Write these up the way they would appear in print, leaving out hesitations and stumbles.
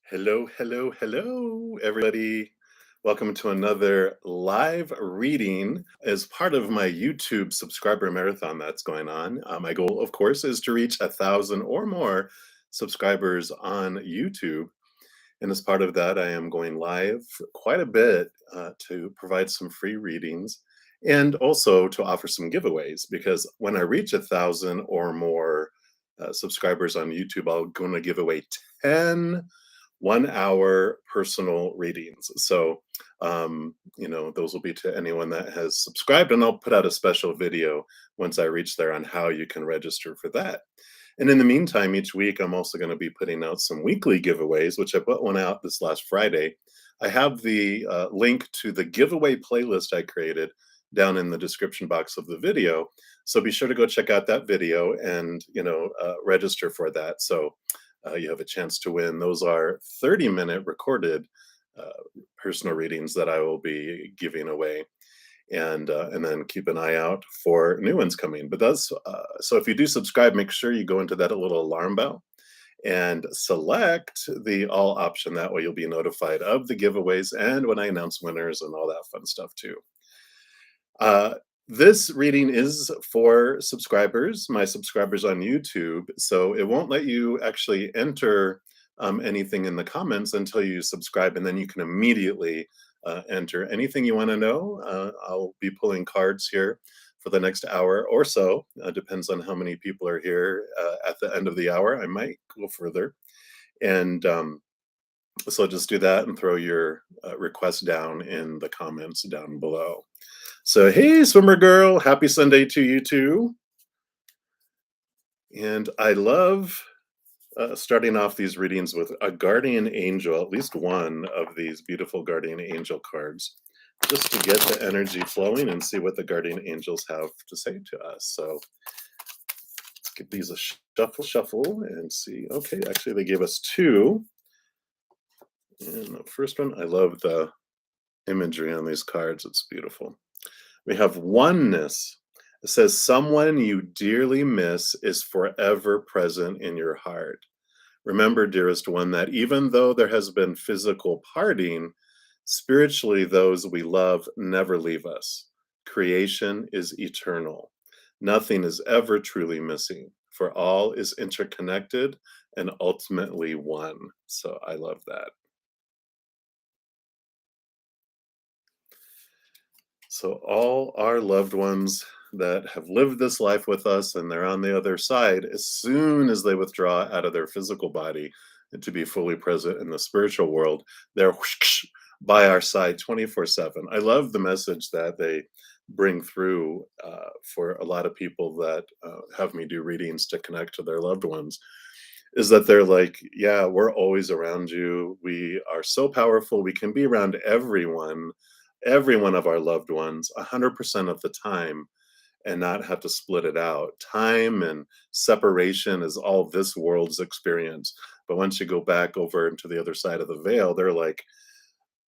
Hello, hello, hello, everybody. Welcome to another live reading as part of my YouTube subscriber marathon that's going on. My goal, of course, is to reach 1,000 or more subscribers on YouTube. And as part of that, I am going live quite a bit to provide some free readings and also to offer some giveaways because when I reach 1,000 or more subscribers on YouTube, I'm going to give away 10 1 hour personal readings. So, those will be to anyone that has subscribed, and I'll put out a special video once I reach there on how you can register for that. And in the meantime, each week, I'm also going to be putting out some weekly giveaways, which I put one out this last Friday. I have the link to the giveaway playlist I created down in the description box of the video. So be sure to go check out that video and, register for that. So you have a chance to win. Those are 30-minute recorded uh, personal readings that I will be giving away, and then keep an eye out for new ones coming. But that's so if you do subscribe, make sure you go into that little alarm bell and select the all option. That way, you'll be notified of the giveaways and when I announce winners and all that fun stuff too. Uh, this reading is for subscribers, my subscribers on YouTube, so it won't let you actually enter anything in the comments until you subscribe, and then you can immediately enter anything you want to know. I'll be pulling cards here for the next hour or so. Depends on how many people are here at the end of the hour. I might go further. And so just do that and throw your request down in the comments down below. So, hey, swimmer girl, happy Sunday to you too. And I love starting off these readings with a guardian angel, at least one of these beautiful guardian angel cards, just to get the energy flowing and see what the guardian angels have to say to us. So, let's give these a shuffle and see. Okay, actually, they gave us two. And the first one, I love the imagery on these cards, it's beautiful. We have oneness. It says, someone you dearly miss is forever present in your heart. Remember, dearest one, that even though there has been physical parting, spiritually, those we love never leave us. Creation is eternal. Nothing is ever truly missing, for all is interconnected and ultimately one. So I love that. So, all our loved ones that have lived this life with us and they're on the other side, as soon as they withdraw out of their physical body and to be fully present in the spiritual world, they're by our side 24/7. I love the message that they bring through for a lot of people that have me do readings to connect to their loved ones. Is that they're like, yeah, we're always around you. We are so powerful. We can be around every one of our loved ones 100% of the time and not have to split it out. Time and separation is all this world's experience. But once you go back over into the other side of the veil, they're like,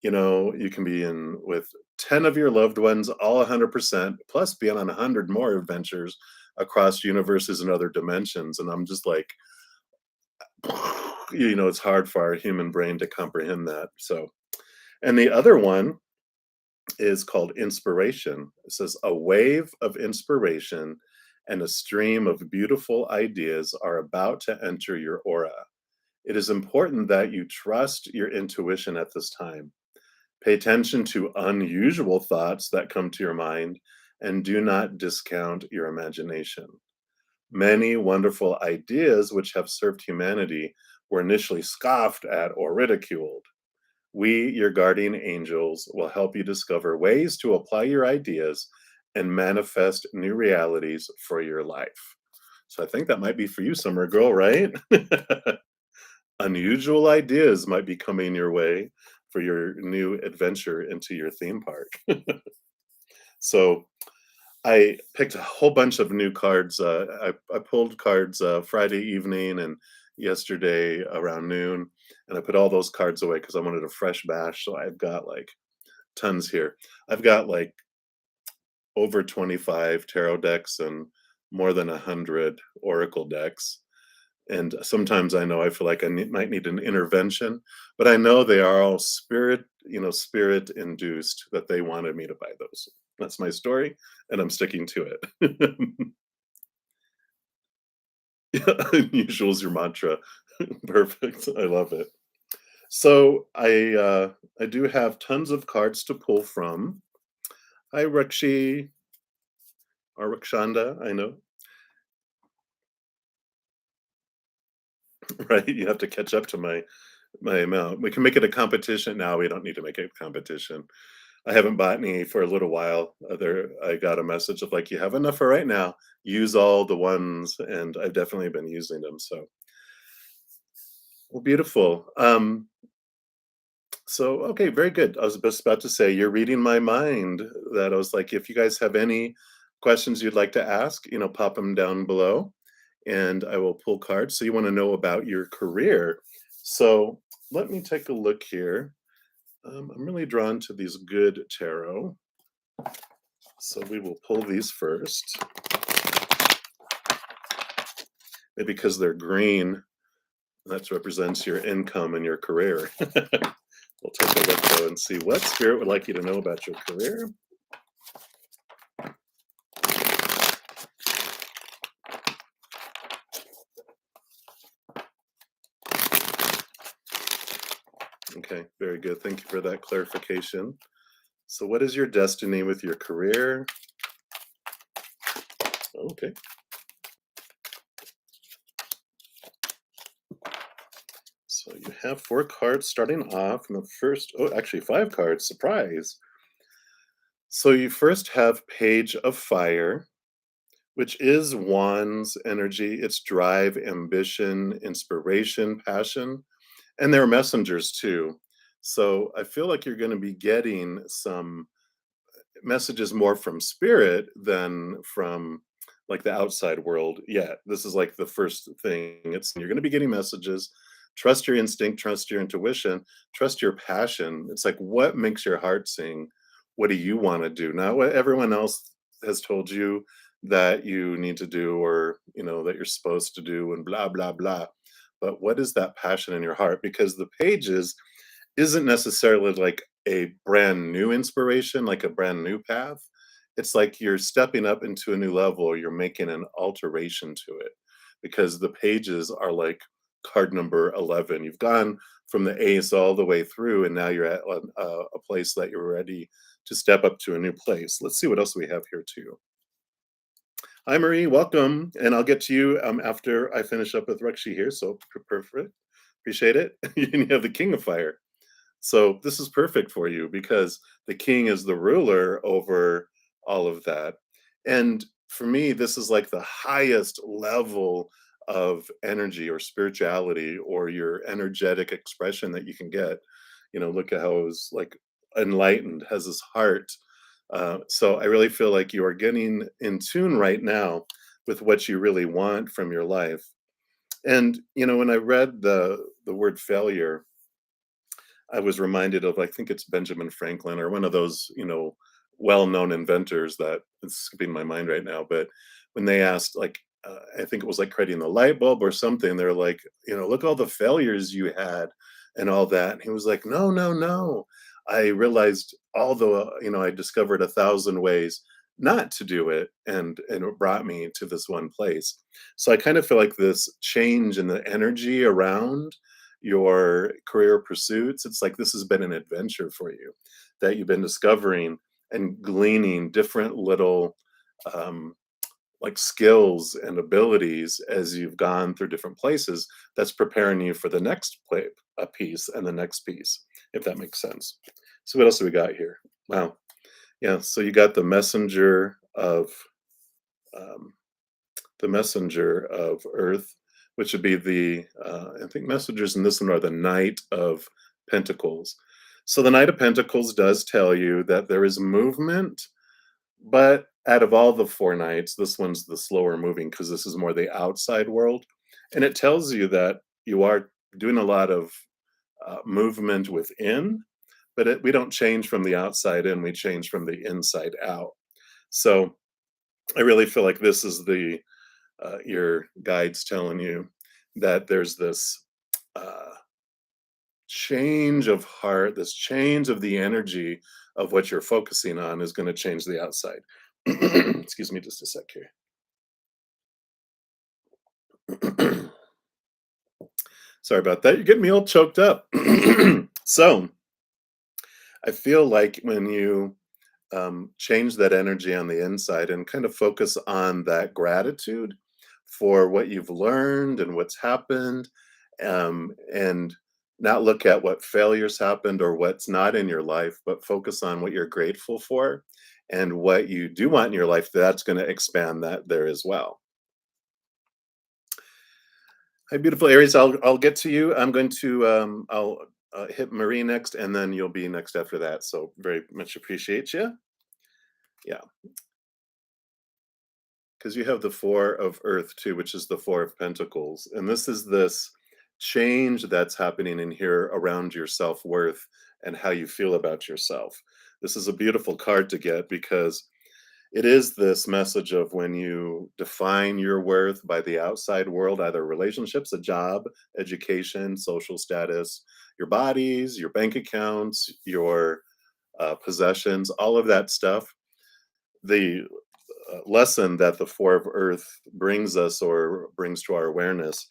you can be in with 10 of your loved ones, all 100%, plus be on 100 more adventures across universes and other dimensions. And I'm just like, it's hard for our human brain to comprehend that. So, and the other one is called inspiration. It says, a wave of inspiration and a stream of beautiful ideas are about to enter your aura. It is important that you trust your intuition at this time. Pay attention to unusual thoughts that come to your mind and do not discount your imagination. Many wonderful ideas which have served humanity were initially scoffed at or ridiculed. We, your guardian angels, will help you discover ways to apply your ideas and manifest new realities for your life. So I think that might be for you, summer girl, right? Unusual ideas might be coming your way for your new adventure into your theme park. So I picked a whole bunch of new cards. I pulled cards Friday evening and yesterday around noon, and I put all those cards away because I wanted a fresh bash. So I've got like tons here. I've got like over 25 tarot decks and more than 100 oracle decks. And sometimes I know I feel like might need an intervention, but I know they are all spirit, spirit induced that they wanted me to buy those. That's my story, and I'm sticking to it. Yeah, unusual is your mantra. Perfect. I love it. So I do have tons of cards to pull from. Hi, Rakshi or Rakshanda. I know, right? You have to catch up to my amount. We can make it a competition now. We don't need to make it a competition. I haven't bought any for a little while. I got a message of like, you have enough for right now. Use all the ones, and I've definitely been using them. So, well, beautiful. So okay, very good. I was just about to say you're reading my mind. That I was like, if you guys have any questions you'd like to ask, pop them down below, and I will pull cards. So you want to know about your career. So let me take a look here. I'm really drawn to these good tarot. So we will pull these first. Maybe because they're green, that represents your income and your career. We'll take a look though and see what spirit would like you to know about your career. Okay, very good. Thank you for that clarification. So what is your destiny with your career? Okay. So you have 4 cards starting off, and the first, oh, actually 5 cards, surprise. So you first have Page of Fire, which is Wands energy. It's drive, ambition, inspiration, passion, and they're messengers too. So I feel like you're going to be getting some messages more from spirit than from like the outside world yet. This is like the first thing. It's you're going to be getting messages. Trust your instinct, trust your intuition, trust your passion. It's like what makes your heart sing? What do you want to do? Not what everyone else has told you that you need to do or, that you're supposed to do and blah blah blah. But what is that passion in your heart? Because the pages isn't necessarily like a brand new inspiration, like a brand new path. It's like you're stepping up into a new level or you're making an alteration to it because the pages are like card number 11. You've gone from the ace all the way through, and now you're at a place that you're ready to step up to a new place. Let's see what else we have here, too. Hi, Marie. Welcome. And I'll get to you after I finish up with Rekshi here. So perfect. Appreciate it. You have the King of Fire. So this is perfect for you because the king is the ruler over all of that. And for me, this is like the highest level of energy or spirituality or your energetic expression that you can get. Look at how it was like enlightened, has his heart. So I really feel like you are getting in tune right now with what you really want from your life. And when I read the word failure, I was reminded of, I think it's Benjamin Franklin or one of those, well-known inventors that it's skipping my mind right now. But when they asked, like, I think it was like creating the light bulb or something, they're like, look all the failures you had and all that. And he was like, no, no, no. I realized I discovered 1,000 ways not to do it, and it brought me to this one place. So I kind of feel like this change in the energy around your career pursuits, it's like this has been an adventure for you that you've been discovering and gleaning different little um, like skills and abilities as you've gone through different places that's preparing you for the next a piece and the next piece, if that makes sense. So what else do we got here? Wow. Yeah, so you got um, the messenger of earth, which would be I think messengers in this one are the Knight of Pentacles. So the Knight of Pentacles does tell you that there is movement, but out of all the 4 knights, this one's the slower moving because this is more the outside world. And it tells you that you are doing a lot of movement within, but we don't change from the outside in, we change from the inside out. So I really feel like this is your guides telling you that there's this uh, change of heart, this change of the energy of what you're focusing on is going to change the outside. Excuse me just a sec here. Sorry about that. You're getting me all choked up. So I feel like when you change that energy on the inside and kind of focus on that gratitude for what you've learned and what's happened, and not look at what failures happened or what's not in your life, but focus on what you're grateful for and what you do want in your life, that's going to expand that there as well. Hi, beautiful Aries. I'll get to you. I'm going to I'll hit Marie next, and then you'll be next after that. So very much appreciate you. Yeah, because you have the Four of Earth too, which is the Four of Pentacles, and this change that's happening in here around your self worth and how you feel about yourself. This is a beautiful card to get because it is this message of when you define your worth by the outside world, either relationships, a job, education, social status, your bodies, your bank accounts, your possessions, all of that stuff. The lesson that the Four of Earth brings us or brings to our awareness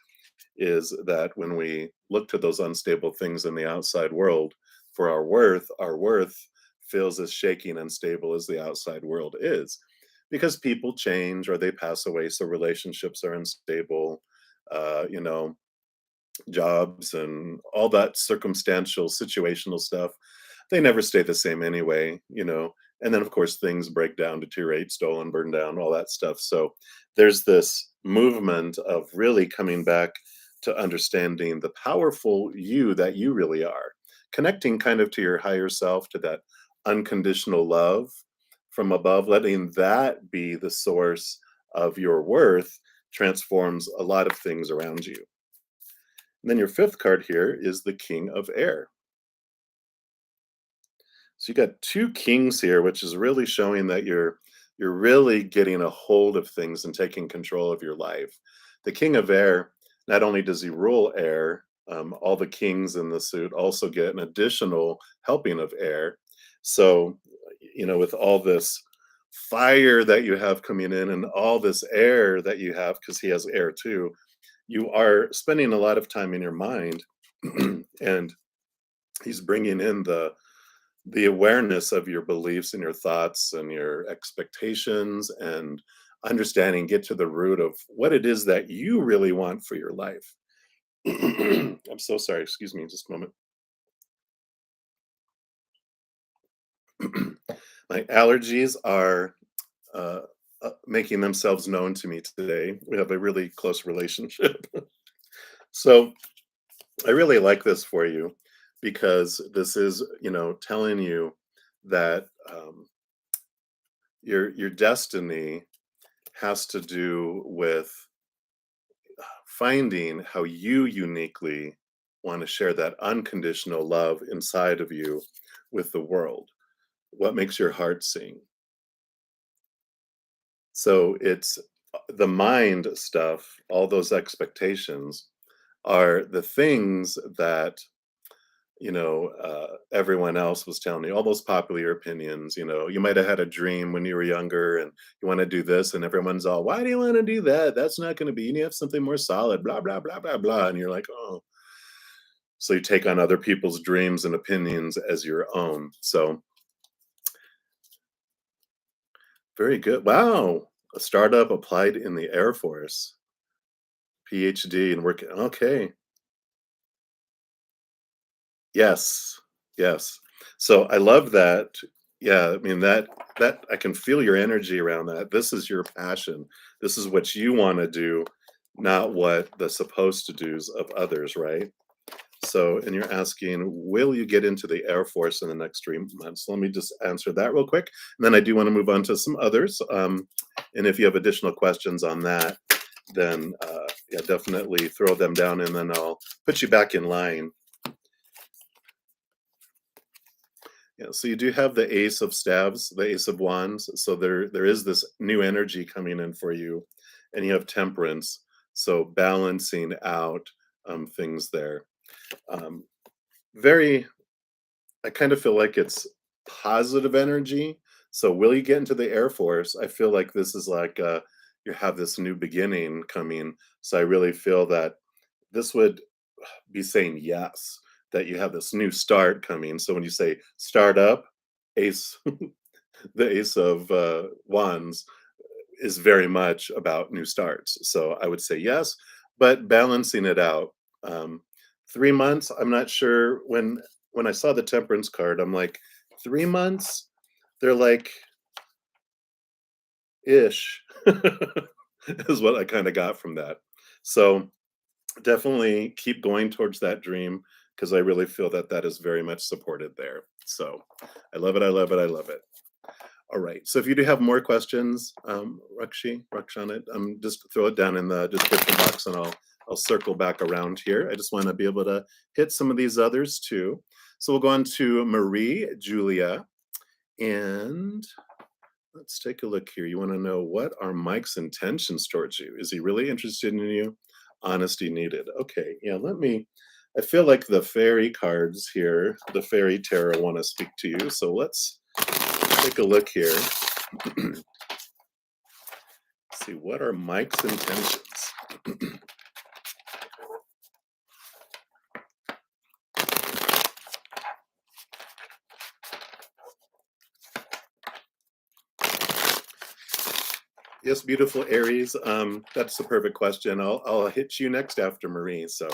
is that when we look to those unstable things in the outside world for our worth feels as shaky and unstable as the outside world is because people change or they pass away, so relationships are unstable, you know, jobs and all that circumstantial situational stuff, they never stay the same anyway, you know. And then of course things break down, deteriorate, stolen, burned down, all that stuff. So there's this movement of really coming back to understanding the powerful you that you really are, connecting kind of to your higher self, to that unconditional love from above, letting that be the source of your worth transforms a lot of things around you. And then your fifth card here is the King of Air. So you got two kings here, which is really showing that you're really getting a hold of things and taking control of your life. The King of Air, not only does he rule air, all the kings in the suit also get an additional helping of air. So, you know, with all this fire that you have coming in and all this air that you have, because he has air too, you are spending a lot of time in your mind, and he's bringing in the awareness of your beliefs and your thoughts and your expectations and understanding, get to the root of what it is that you really want for your life. I'm so sorry, excuse me just a moment. My allergies are uh, making themselves known to me today. We have a really close relationship. So I really like this for you because this is, you know, telling you that your destiny has to do with finding how you uniquely want to share that unconditional love inside of you with the world. What makes your heart sing? So it's the mind stuff, all those expectations are the things that, you know, everyone else was telling you, all those popular opinions. You know, you might have had a dream when you were younger and you want to do this, and everyone's all, why do you want to do that? That's not going to be, you need to have something more solid, blah, blah, blah, blah, blah. And you're like, oh. So you take on other people's dreams and opinions as your own. So very good. Wow. A startup applied in the Air Force, PhD and working. Okay. Yes. Yes. So I love that. Yeah, I mean that I can feel your energy around that. This is your passion. This is what you want to do, not what the supposed to do's of others, right? So, and you're asking, will you get into the Air Force in the next 3 months? Let me just answer that real quick. And then I do want to move on to some others. And if you have additional questions on that, then yeah, definitely throw them down and then I'll put you back in line. Yeah, so you do have the Ace of Staves, the Ace of Wands. So there is this new energy coming in for you, and you have Temperance. So balancing out things there. Um, very, I kind of feel like it's positive energy. So will you get into the Air Force? I feel like this is like you have this new beginning coming. So I really feel that this would be saying yes, that you have this new start coming. So when you say start up, ace, the ace of wands is very much about new starts. So I would say yes, but balancing it out. Um, 3 months, I'm not sure. When I saw the temperance card, I'm like, 3 months? They're like ish, is what I kind of got from that. So definitely keep going towards that dream because I really feel that that is very much supported there. So I love it. I love it. I love it. All right. So if you do have more questions, Rakshana, just throw it down in the description box and I'll circle back around here. I just want to be able to hit some of these others too. So we'll go on to Marie Julia, and let's take a look here. You want to know, what are Mike's intentions towards you? Is he really interested in you? Honesty needed. Okay. Yeah, I feel like the fairy cards here, the fairy tarot, want to speak to you. So let's take a look here. See, what are Mike's intentions? Yes, beautiful Aries. That's the perfect question. I'll hit you next after Marie. So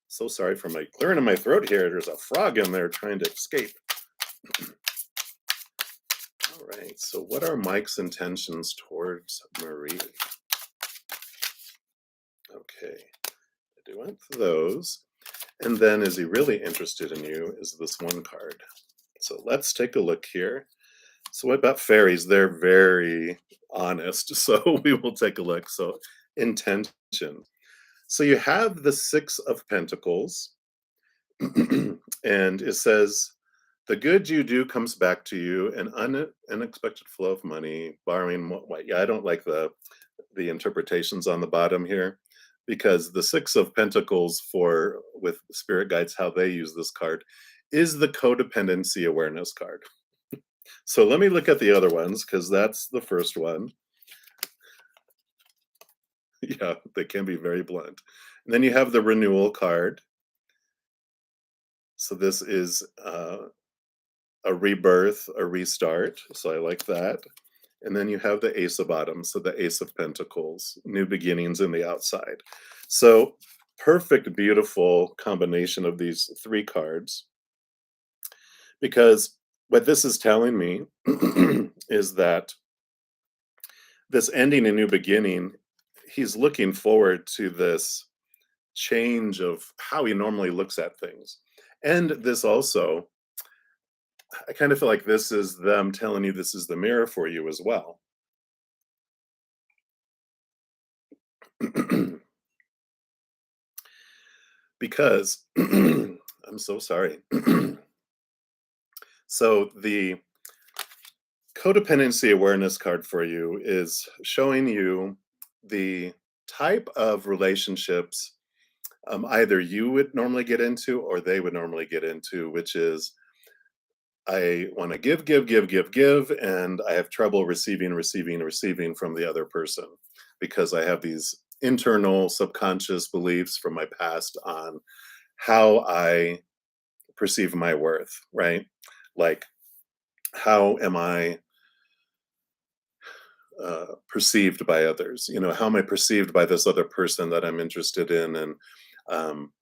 so sorry for my clearing in my throat here. There's a frog in there trying to escape. All right. So what are Mike's intentions towards Marie? Okay. I do want those. And then, is he really interested in you? Is this one card. So let's take a look here. So what about fairies? They're very honest. So we will take a look. So intention. So you have the Six of Pentacles, and it says, the good you do comes back to you, an unexpected flow of money, borrowing. Yeah, I don't like the interpretations on the bottom here, because the Six of Pentacles, for with spirit guides, how they use this card, is the codependency awareness card. So let me look at the other ones, because that's the first one. Yeah, they can be very blunt. And then you have the renewal card. So this is a rebirth, a restart. So I like that. And then you have the Ace of Bottoms, so the Ace of Pentacles, new beginnings in the outside. So perfect, beautiful combination of these three cards. Because what this is telling me is that this ending a new beginning, he's looking forward to this change of how he normally looks at things. And this also, I kind of feel like this is them telling you this is the mirror for you as well. Because I'm so sorry. So the codependency awareness card for you is showing you the type of relationships either you would normally get into or they would normally get into, which is, I want to give, give, give, give, give, and I have trouble receiving, receiving, receiving from the other person because I have these internal subconscious beliefs from my past on how I perceive my worth, right? Like, how am I perceived by others? You know, how am I perceived by this other person that I'm interested in? And um,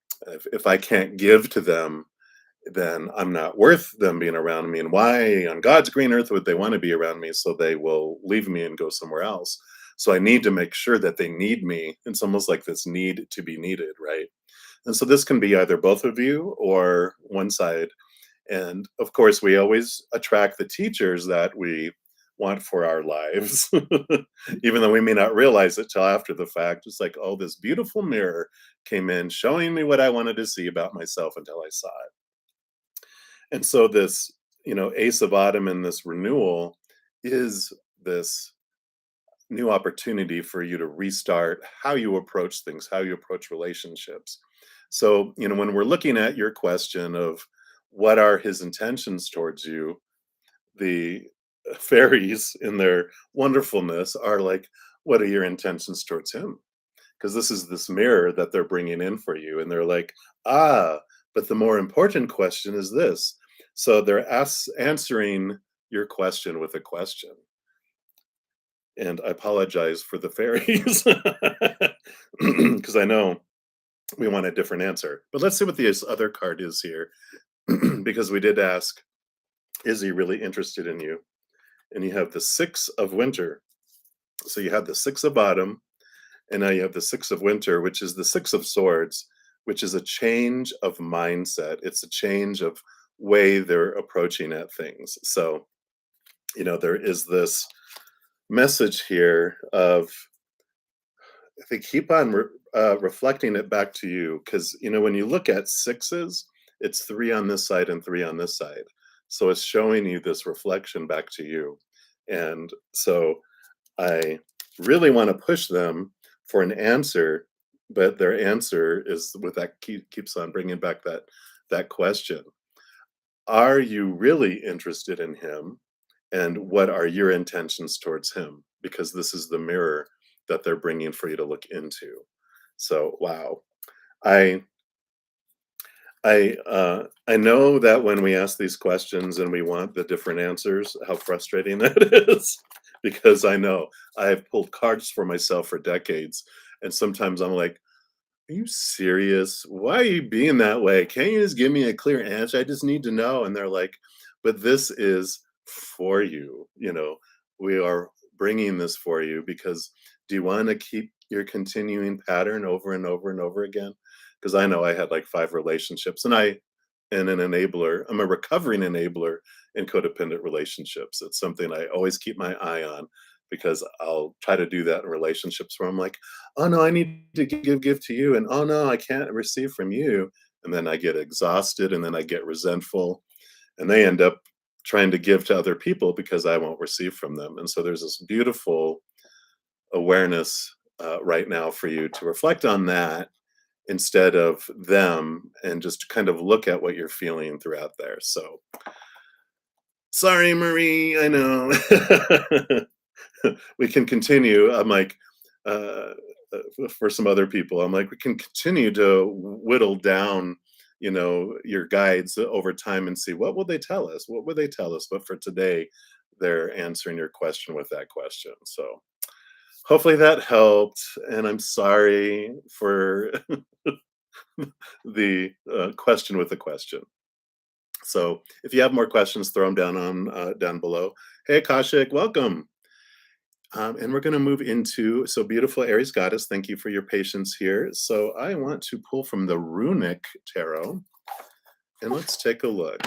if I can't give to them, then I'm not worth them being around me. And why on God's green earth would they want to be around me? So they will leave me and go somewhere else. So I need to make sure that they need me. It's almost like this need to be needed, right? And so this can be either both of you or one side. And of course, we always attract the teachers that we want for our lives, even though we may not realize it till after the fact. It's like, oh, this beautiful mirror came in showing me what I wanted to see about myself until I saw it. And so this, Ace of Autumn and this renewal is this new opportunity for you to restart how you approach things, how you approach relationships. So, when we're looking at your question of what are his intentions towards you, the fairies in their wonderfulness are like, what are your intentions towards him? Because this is this mirror that they're bringing in for you. And they're like, ah, but the more important question is this. So they're answering your question with a question. And I apologize for the fairies because I know we want a different answer. But let's see what this other card is here because we did ask, is he really interested in you? And you have the Six of Winter. So you have the Six of Bottom, and now you have the Six of Winter, which is the Six of Swords, which is a change of mindset. It's a change of way they're approaching at things. So, there is this message here of they keep on reflecting it back to you because when you look at sixes, it's three on this side and three on this side. So it's showing you this reflection back to you. And so I really want to push them for an answer, but their answer is with that keeps on bringing back that question. Are you really interested in him? And what are your intentions towards him? Because this is the mirror that they're bringing for you to look into. So, wow. I I know that when we ask these questions and we want the different answers, how frustrating that is. Because I know I've pulled cards for myself for decades, and sometimes I'm like, "Are you serious? Why are you being that way? Can't you just give me a clear answer? I just need to know." And they're like, "But this is for you. We are bringing this for you because do you want to keep your continuing pattern over and over and over again?" Because I know I had like 5 relationships, and I am an enabler. I'm a recovering enabler in codependent relationships. It's something I always keep my eye on because I'll try to do that in relationships where I'm like, oh no, I need to give to you, and oh no, I can't receive from you. And then I get exhausted, and then I get resentful, and they end up trying to give to other people because I won't receive from them. And so there's this beautiful awareness right now for you to reflect on that instead of them and just kind of look at what you're feeling throughout there. So sorry, Marie, I know. We can continue. I'm like, uh, for some other people, I'm like, we can continue to whittle down, your guides over time and see what will they tell us? What would they tell us? But for today, they're answering your question with that question. So hopefully that helped. And I'm sorry for the question with the question. So if you have more questions, throw them down below. Hey, Kashik, welcome. And we're going to move into, so beautiful Aries goddess, thank you for your patience here. So I want to pull from the Runic Tarot, and let's take a look.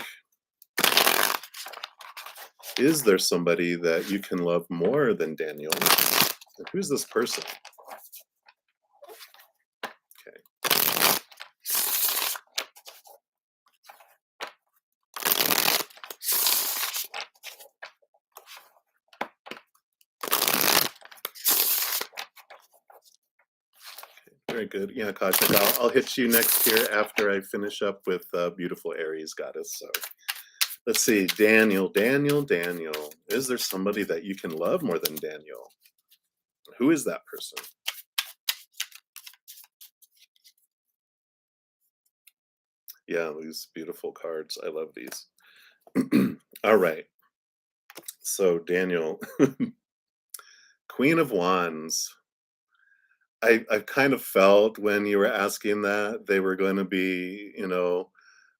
Is there somebody that you can love more than Daniel? And who's this person? Okay. Very good. Yeah, Kashmir, I'll hit you next here after I finish up with beautiful Aries goddess. So let's see, Daniel. Is there somebody that you can love more than Daniel? Who is that person? Yeah, these beautiful cards. I love these. All right. So Daniel, Queen of Wands. I kind of felt when you were asking that they were going to be,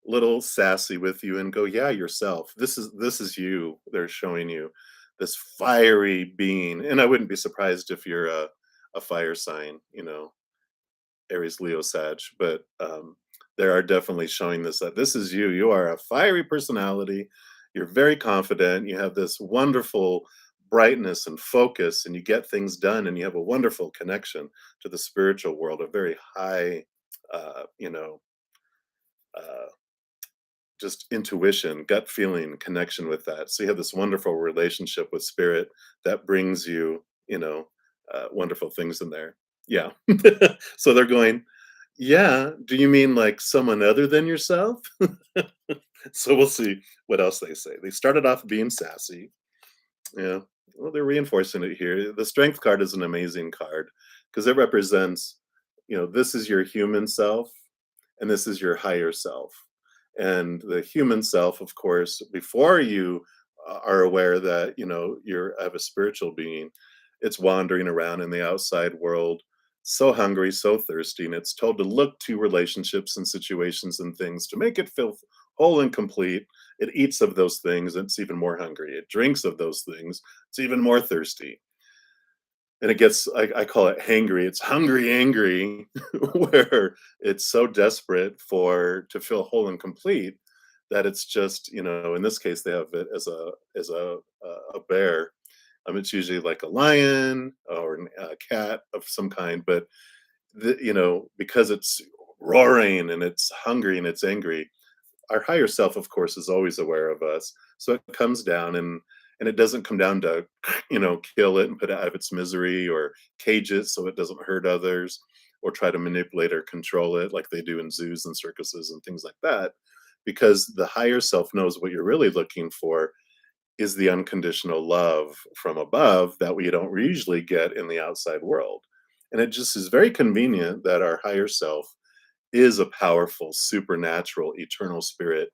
little sassy with you and go, yeah, yourself. This is you. They're showing you this fiery being, and I wouldn't be surprised if you're a fire sign, Aries, Leo, Sag, but they are definitely showing this that this is you. You are a fiery personality. You're very confident. You have this wonderful brightness and focus, and you get things done, and you have a wonderful connection to the spiritual world, a very high, you know, uh, just intuition, gut feeling, connection with that. So you have this wonderful relationship with spirit that brings you wonderful things in there. Yeah. So they're going, yeah, do you mean like someone other than yourself? So we'll see what else they say. They started off being sassy. Yeah. Well, they're reinforcing it here. The strength card is an amazing card because it represents, this is your human self and this is your higher self. And the human self, of course, before you are aware that, you're of a spiritual being, it's wandering around in the outside world, so hungry, so thirsty, and it's told to look to relationships and situations and things to make it feel whole and complete. It eats of those things, and it's even more hungry. It drinks of those things, it's even more thirsty. And it gets, I call it hangry. It's hungry, angry, where it's so desperate to feel whole and complete that it's just, in this case, they have it as a bear. It's usually like a lion or a cat of some kind, but because it's roaring and it's hungry and it's angry, our higher self, of course, is always aware of us. So it comes down and it doesn't come down to, kill it and put it out of its misery or cage it so it doesn't hurt others or try to manipulate or control it like they do in zoos and circuses and things like that. Because the higher self knows what you're really looking for is the unconditional love from above that we don't usually get in the outside world. And it just is very convenient that our higher self is a powerful, supernatural, eternal spirit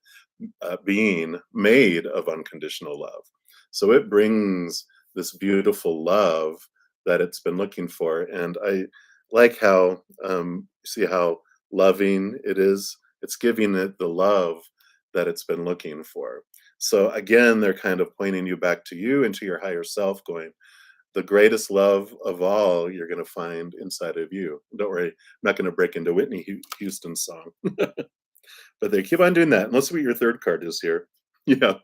being made of unconditional love. So it brings this beautiful love that it's been looking for. And I like how, see how loving it is. It's giving it the love that it's been looking for. So again, they're kind of pointing you back to you and to your higher self, going, the greatest love of all you're going to find inside of you. Don't worry, I'm not going to break into Whitney Houston's song, but they keep on doing that. And let's see what your third card is here. Yeah.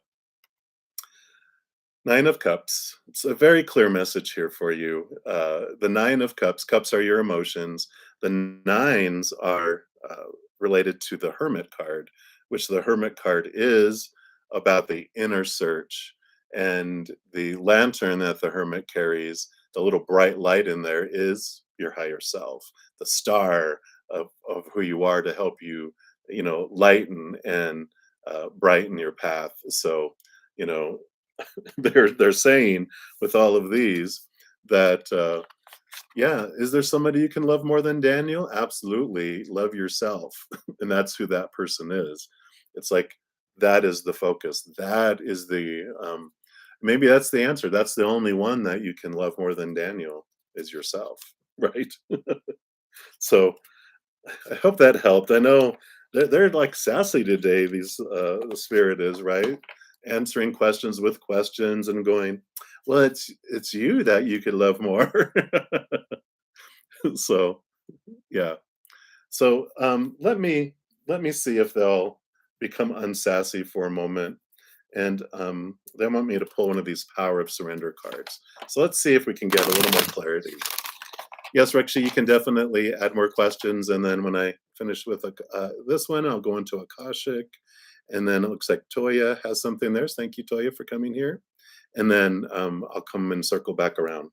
Nine of Cups. It's a very clear message here for you. The Nine of Cups. Cups are your emotions. The nines are related to the Hermit card, which the Hermit card is about the inner search. And the lantern that the Hermit carries, the little bright light in there, is your higher self, the star of who you are to help you, lighten and brighten your path. So, you know, they're saying with all of these that yeah, is there somebody you can love more than Daniel? Absolutely, love yourself. And that's who that person is. It's like that is the focus, that is the maybe that's the answer. That's the only one that you can love more than Daniel, is yourself. Right. So I hope that helped. I know they're like sassy today, these the spirit is, right? Answering questions with questions and going, well, it's you that you could love more. So yeah. So let me see if they'll become unsassy for a moment. And they want me to pull one of these power of surrender cards. So let's see if we can get a little more clarity. Yes, Rexy, you can definitely add more questions. And then when I finish with this one, I'll go into Akashic. And then it looks like Toya has something there. So thank you, Toya, for coming here. And then I'll come and circle back around.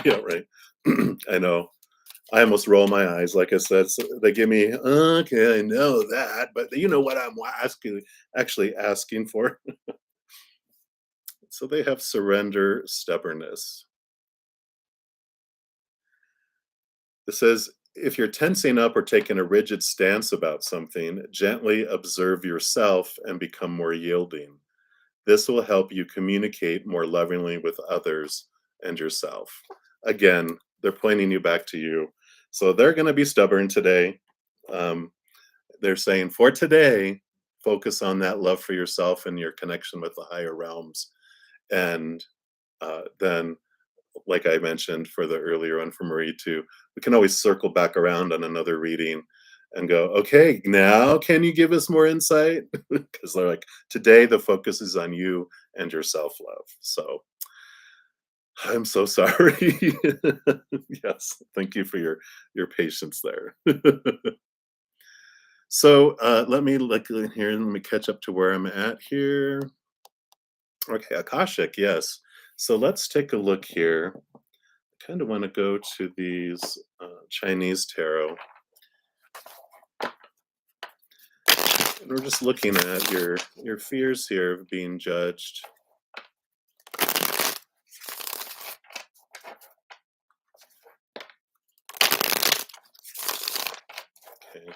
Yeah, right. I know. I almost roll my eyes, like I said. So they give me, okay, I know that, but you know what I'm actually asking for. So they have surrender, stubbornness. It says, if you're tensing up or taking a rigid stance about something, gently observe yourself and become more yielding. This will help you communicate more lovingly with others and yourself. Again, they're pointing you back to you. So they're going to be stubborn today. Um, they're saying for today, focus on that love for yourself and your connection with the higher realms. And then like I mentioned for the earlier one for Marie too, we can always circle back around on another reading and go, okay, now can you give us more insight? Because they're like, today the focus is on you and your self-love. So I'm so sorry. Yes, thank you for your patience there. So let me look in here and let me catch up to where I'm at here. Okay, Akashic, yes. So let's take a look here. I kind of want to go to these Chinese tarot, and we're just looking at your fears here of being judged. Okay.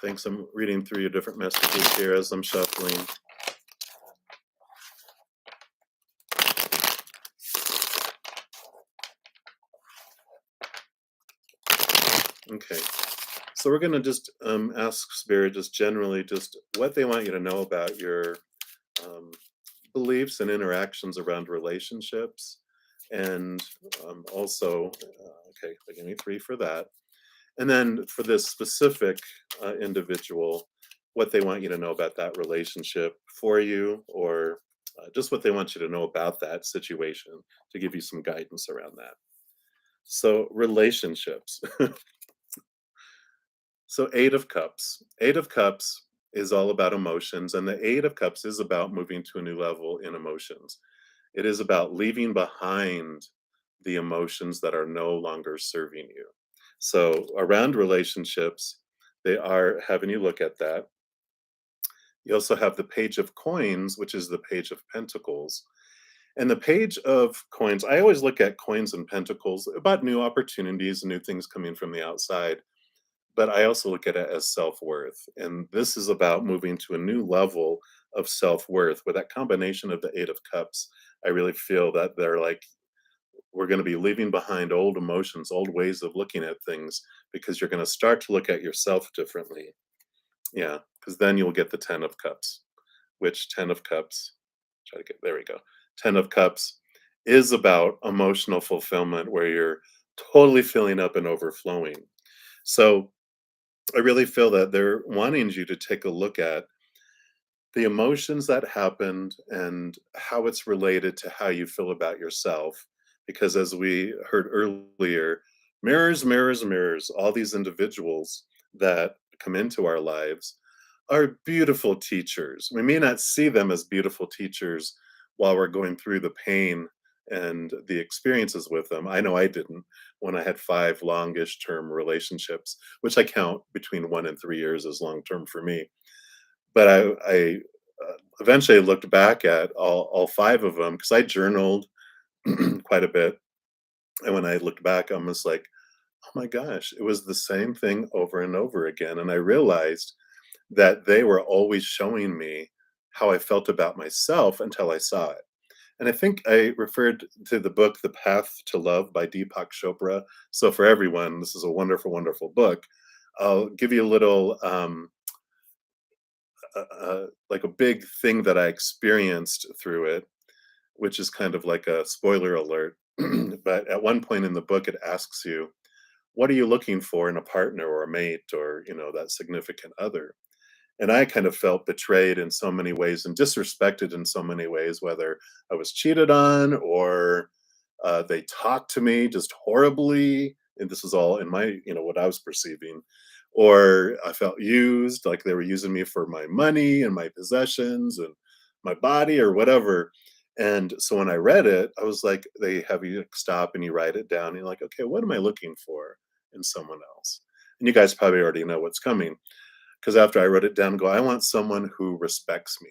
Thanks. I'm reading through your different messages here as I'm shuffling. Okay. So we're going to just ask Spirit just generally just what they want you to know about your um, beliefs and interactions around relationships. And also, okay, they give me 3 for that. And then for this specific individual, what they want you to know about that relationship for you, or just what they want you to know about that situation to give you some guidance around that. So, relationships. So, Eight of Cups. Eight of Cups is all about emotions, and the Eight of Cups is about moving to a new level in emotions. It is about leaving behind the emotions that are no longer serving you. So, around relationships, they are having you look at that. You also have the Page of Coins, which is the Page of Pentacles. And the Page of Coins, I always look at coins and pentacles about new opportunities and new things coming from the outside, but I also look at it as self-worth. And this is about moving to a new level of self-worth. With that combination of the Eight of Cups, I really feel that they're like, we're going to be leaving behind old emotions, old ways of looking at things, because you're going to start to look at yourself differently. Yeah, because then you'll get the 10 of Cups, which 10 of Cups, try to get, there we go. 10 of Cups is about emotional fulfillment where you're totally filling up and overflowing. So I really feel that they're wanting you to take a look at the emotions that happened and how it's related to how you feel about yourself. Because as we heard earlier, mirrors, mirrors, mirrors, all these individuals that come into our lives are beautiful teachers. We may not see them as beautiful teachers while we're going through the pain and the experiences with them. I know I didn't when I had 5 longish term relationships, which I count between 1 and 3 years as long term for me. But I eventually looked back at all 5 of them because I journaled quite a bit. And when I looked back, I'm just like, oh my gosh, it was the same thing over and over again. And I realized that they were always showing me how I felt about myself until I saw it. And I think I referred to the book The Path to Love by Deepak Chopra. So for everyone, this is a wonderful, wonderful book. I'll give you a little like a big thing that I experienced through it, which is kind of like a spoiler alert. But at one point in the book, it asks you, what are you looking for in a partner or a mate or, that significant other? And I kind of felt betrayed in so many ways and disrespected in so many ways, whether I was cheated on or they talked to me just horribly. And this is all in my, what I was perceiving. Or I felt used, like they were using me for my money and my possessions and my body or whatever. And so when I read it, I was like, they have you stop and you write it down. And you're like, okay, what am I looking for in someone else? And you guys probably already know what's coming because after I wrote it down, go, I want someone who respects me.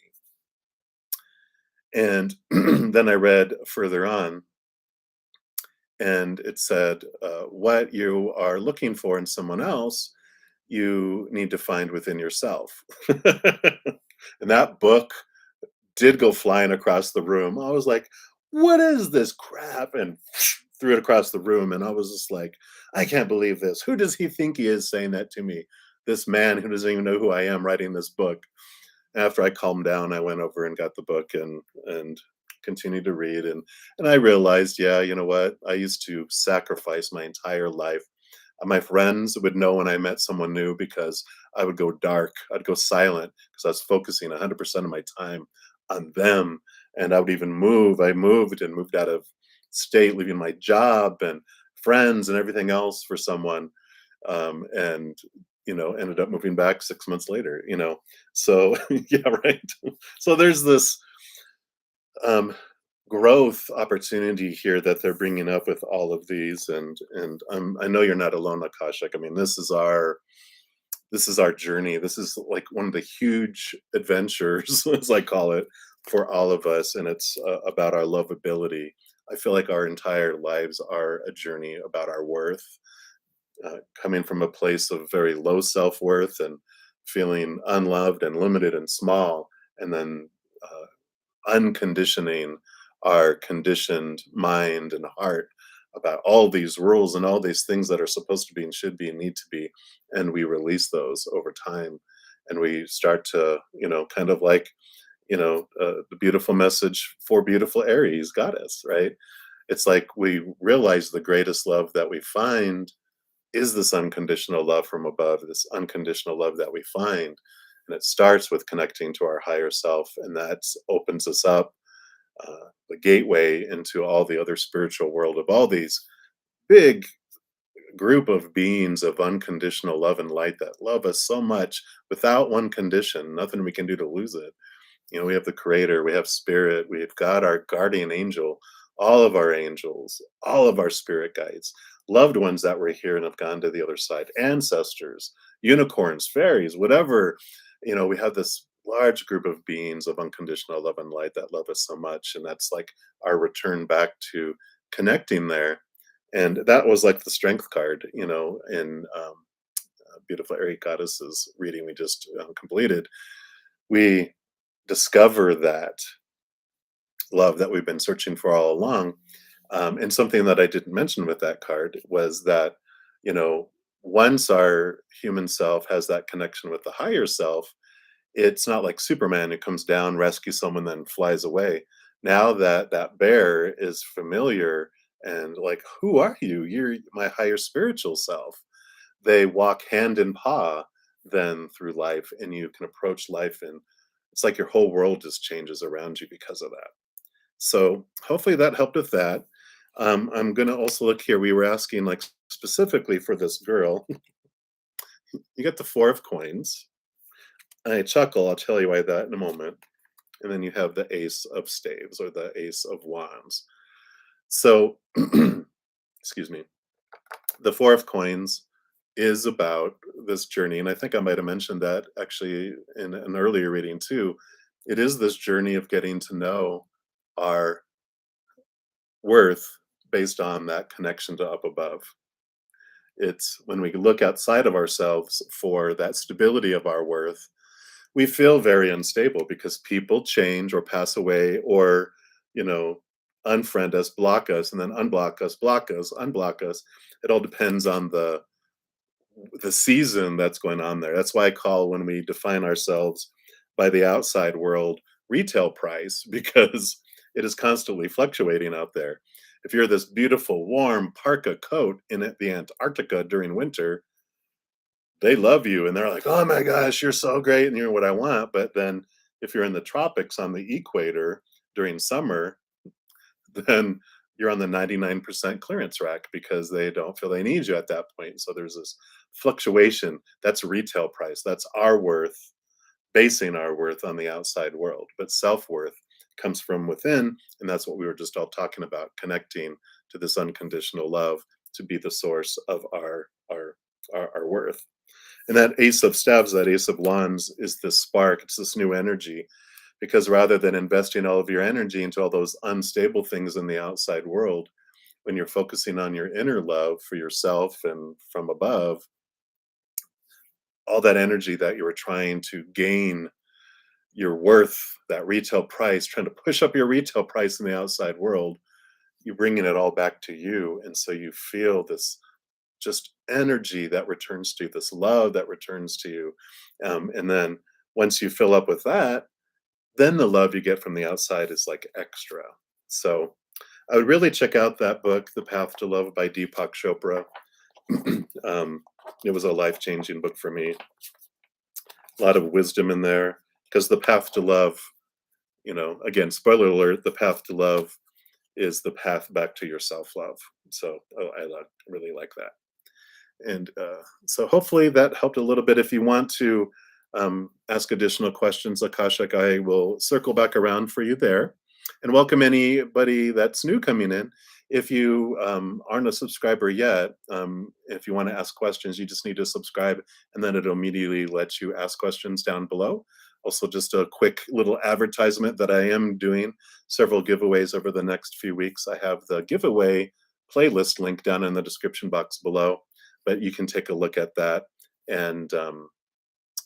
And then I read further on, and it said, what you are looking for in someone else, you need to find within yourself. And that book did go flying across the room. I was like, what is this crap? And threw it across the room. And I was just like, I can't believe this. Who does he think he is saying that to me? This man who doesn't even know who I am writing this book. After I calmed down, I went over and got the book and continued to read. And I realized, yeah, you know what? I used to sacrifice my entire life. My friends would know when I met someone new because I would go dark. I'd go silent because I was focusing 100% of my time on them. And I would even move. I moved and moved out of state, leaving my job and friends and everything else for someone. And ended up moving back 6 months later. So yeah, right. So there's this um, growth opportunity here that they're bringing up with all of these, and I know you're not alone, Akashik. I mean, this is our journey. This is like one of the huge adventures, as I call it, for all of us, and it's about our lovability. I feel like our entire lives are a journey about our worth, coming from a place of very low self worth and feeling unloved and limited and small, and then unconditioning our conditioned mind and heart about all these rules and all these things that are supposed to be and should be and need to be, and we release those over time, and we start to, kind of like, the beautiful message for beautiful Aries goddess, right? It's like we realize the greatest love that we find is this unconditional love from above, this unconditional love that we find. And it starts with connecting to our higher self, and that opens us up, the gateway into all the other spiritual world of all these big group of beings of unconditional love and light that love us so much without one condition, nothing we can do to lose it. We have the creator, we have spirit, we've got our guardian angel, all of our angels, all of our spirit guides, loved ones that were here and have gone to the other side, ancestors, unicorns, fairies, whatever. We have this large group of beings of unconditional love and light that love us so much. And that's like our return back to connecting there. And that was like the strength card, in Beautiful Airy Goddesses reading we just completed. We discover that love that we've been searching for all along. And something that I didn't mention with that card was that, you know, once our human self has that connection with the higher self, it's not like Superman who comes down, rescues someone, then flies away. Now that that bear is familiar and like, who are you? You're my higher spiritual self. They walk hand in paw then through life, and you can approach life, and it's like your whole world just changes around you because of that. So hopefully that helped with that. I'm gonna also look here. We were asking like specifically for this girl. You get the four of coins. I chuckle. I'll tell you why that in a moment. And then you have the ace of staves or the ace of wands. So, excuse me. The four of coins is about this journey, and I think I might have mentioned that actually in an earlier reading too. It is this journey of getting to know our worth based on that connection to up above. It's when we look outside of ourselves for that stability of our worth, we feel very unstable because people change or pass away or, you know, unfriend us, block us, and then unblock us, block us, unblock us. It all depends on the season that's going on there. That's why I call when we define ourselves by the outside world retail price, because it is constantly fluctuating out there. If you're this beautiful warm parka coat in the Antarctica during winter, they love you and they're like, "Oh my gosh, you're so great and you're what I want." But then if you're in the tropics on the equator during summer, then you're on the 99% clearance rack because they don't feel they need you at that point. So there's this fluctuation. That's retail price. That's our worth, basing our worth on the outside world. But self-worth comes from within, and that's what we were just all talking about, connecting to this unconditional love to be the source of our worth. And that ace of staves, that ace of wands is this spark, it's this new energy, because rather than investing all of your energy into all those unstable things in the outside world, when you're focusing on your inner love for yourself and from above, all that energy that you were trying to gain your worth, that retail price, trying to push up your retail price in the outside world, you're bringing it all back to you. And so you feel this just energy that returns to you, this love that returns to you. And then once you fill up with that, then the love you get from the outside is like extra. So I would really check out that book, The Path to Love by Deepak Chopra. um, it was a life changing book for me. A lot of wisdom in there because the path to love, again, spoiler alert, the path to love is the path back to your self love. So really like that. And so hopefully that helped a little bit. If you want to ask additional questions, Akashak, I will circle back around for you there. And welcome anybody that's new coming in. If you aren't a subscriber yet, if you want to ask questions, you just need to subscribe, and then it'll immediately let you ask questions down below. Also, just a quick little advertisement that I am doing several giveaways over the next few weeks. I have the giveaway playlist link down in the description box below, but you can take a look at that, and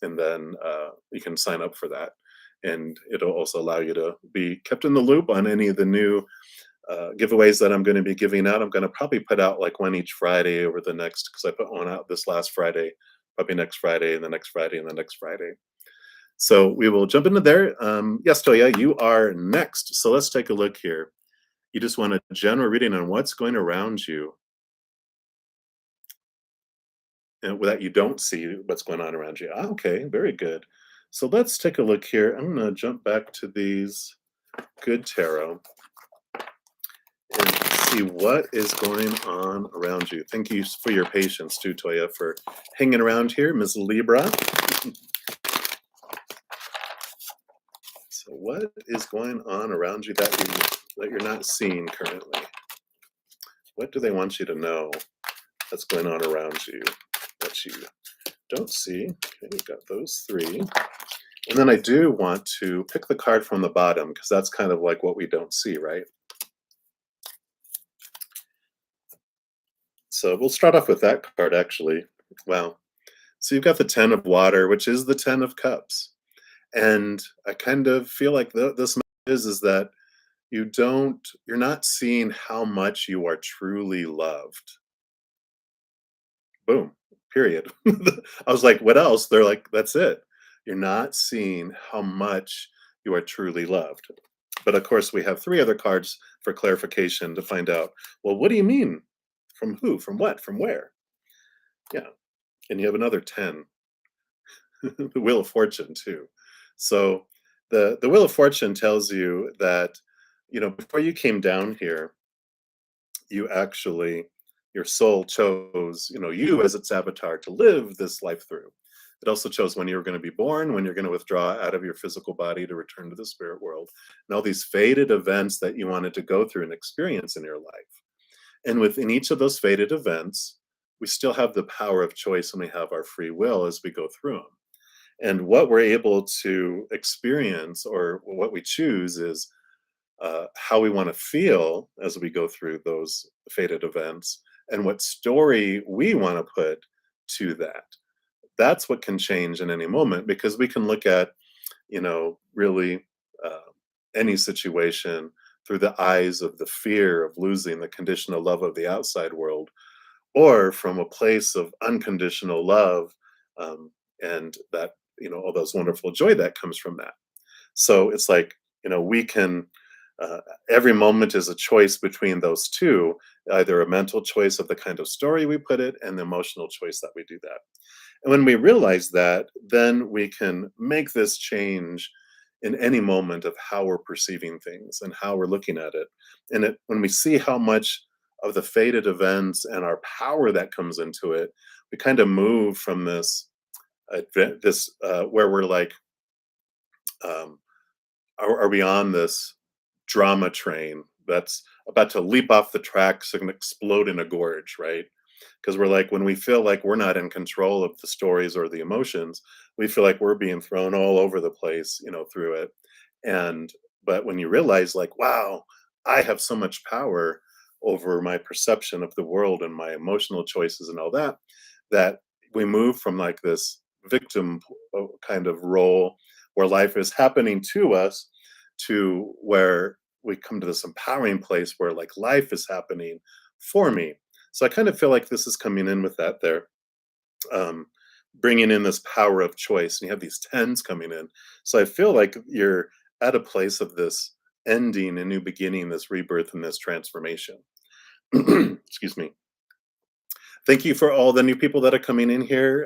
then you can sign up for that. And it'll also allow you to be kept in the loop on any of the new giveaways that I'm going to be giving out. I'm going to probably put out like one each Friday over the next, because I put one out this last Friday, probably next Friday, and the next Friday, and the next Friday. So we will jump into there. Yes, Toya, you are next. So let's take a look here. You just want a general reading on what's going around you, and that you don't see what's going on around you. Ah, okay, very good. So let's take a look here. I'm going to jump back to these good tarot and see what is going on around you. Thank you for your patience too, Toya, for hanging around here, Ms. Libra. So what is going on around you that you're not seeing currently? What do they want you to know that's going on around you that you don't see? Okay, we've got those three. And then I do want to pick the card from the bottom, because that's kind of like what we don't see, right? So we'll start off with that card, actually. Wow. So you've got the 10 of water, which is the 10 of cups. And I kind of feel like this is that you're not seeing how much you are truly loved. Boom, period. I was like, what else? They're like, that's it. You're not seeing how much you are truly loved. But of course, we have three other cards for clarification to find out, well, what do you mean? From who? From what? From where? Yeah. And you have another 10, the Wheel of Fortune, too. So the Wheel of Fortune tells you that, before you came down here, you actually, your soul chose, you as its avatar to live this life through. It also chose when you were going to be born, when you're going to withdraw out of your physical body to return to the spirit world, and all these fated events that you wanted to go through and experience in your life. And within each of those fated events, we still have the power of choice, and we have our free will as we go through them. And what we're able to experience, or what we choose, is how we want to feel as we go through those fated events, and what story we want to put to that. That's what can change in any moment, because we can look at, really uh, any situation through the eyes of the fear of losing the conditional love of the outside world, or from a place of unconditional love, and that, all those wonderful joy that comes from that. So it's like, we can, every moment is a choice between those two, either a mental choice of the kind of story we put it, and the emotional choice that we do that. And when we realize that, then we can make this change in any moment of how we're perceiving things and how we're looking at it. And when we see how much of the fated events and our power that comes into it, we kind of move from this, where we're like, um, are we on this drama train that's about to leap off the tracks and explode in a gorge, right? Because we're like, when we feel like we're not in control of the stories or the emotions, we feel like we're being thrown all over the place, through it. And but when you realize, like, wow, I have so much power over my perception of the world and my emotional choices and all that, that we move from like this victim kind of role where life is happening to us, to where we come to this empowering place where like life is happening for me. So I kind of feel like this is coming in with that there, um, bringing in this power of choice. And you have these tens coming in. So I feel like you're at a place of this ending, a new beginning, this rebirth, and this transformation. Excuse me. Thank you for all the new people that are coming in here.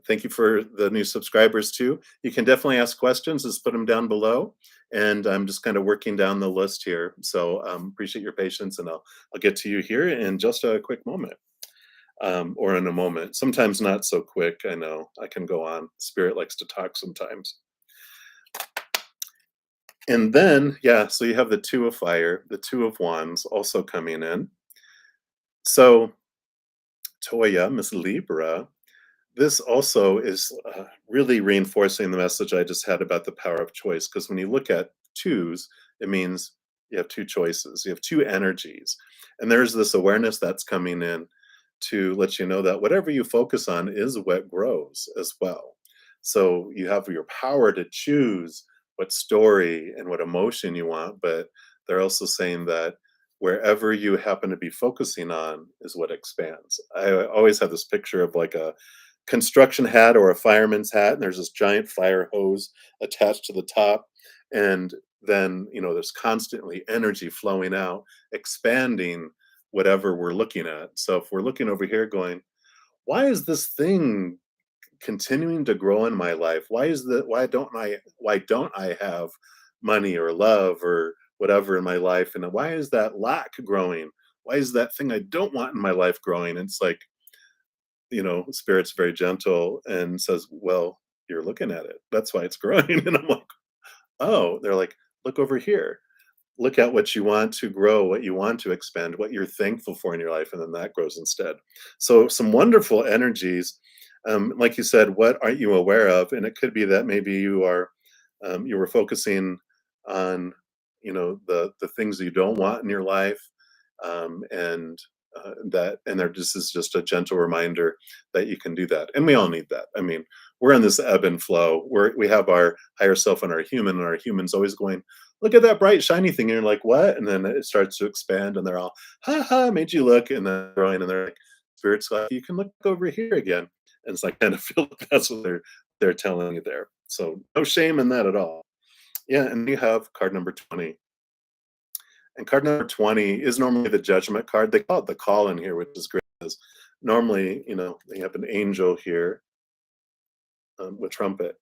Thank you for the new subscribers too. You can definitely ask questions. Just put them down below. And I'm just kind of working down the list here. So appreciate your patience, and I'll get to you here in just a quick moment, or in a moment. Sometimes not so quick. I know I can go on. Spirit likes to talk sometimes. And then, yeah, so you have the Two of Fire, the Two of Wands also coming in. So, Toya, Miss Libra, this also is really reinforcing the message I just had about the power of choice. Because when you look at twos, it means you have two choices, you have two energies. And there's this awareness that's coming in to let you know that whatever you focus on is what grows as well. So you have your power to choose what story and what emotion you want, but they're also saying that wherever you happen to be focusing on is what expands. I always have this picture of like a construction hat or a fireman's hat, and there's this giant fire hose attached to the top. And then, there's constantly energy flowing out, expanding whatever we're looking at. So if we're looking over here going, why is this thing continuing to grow in my life? Why don't I have money or love or whatever in my life? And why is that lack growing? Why is that thing I don't want in my life growing? And it's like, spirit's very gentle and says, well, you're looking at it, that's why it's growing. And I'm like, oh. They're like, look over here, look at what you want to grow, what you want to expand, what you're thankful for in your life, and then that grows instead. So some wonderful energies. Like you said, what aren't you aware of? And it could be that maybe you were focusing on the things you don't want in your life, and this is just a gentle reminder that you can do that, and we all need that. I mean, we're in this ebb and flow. We have our higher self and our human's always going, look at that bright shiny thing, and you're like, what? And then it starts to expand, and they're all, ha ha, made you look. And then growing, and they're like, spirits like, you can look over here again. And it's like, kind of feel like that's what they're telling you there. So no shame in that at all. Yeah. And you have card number 20. And card number 20 is normally the judgment card. They call it the call in here, which is great. Because normally, they have an angel here, with trumpet.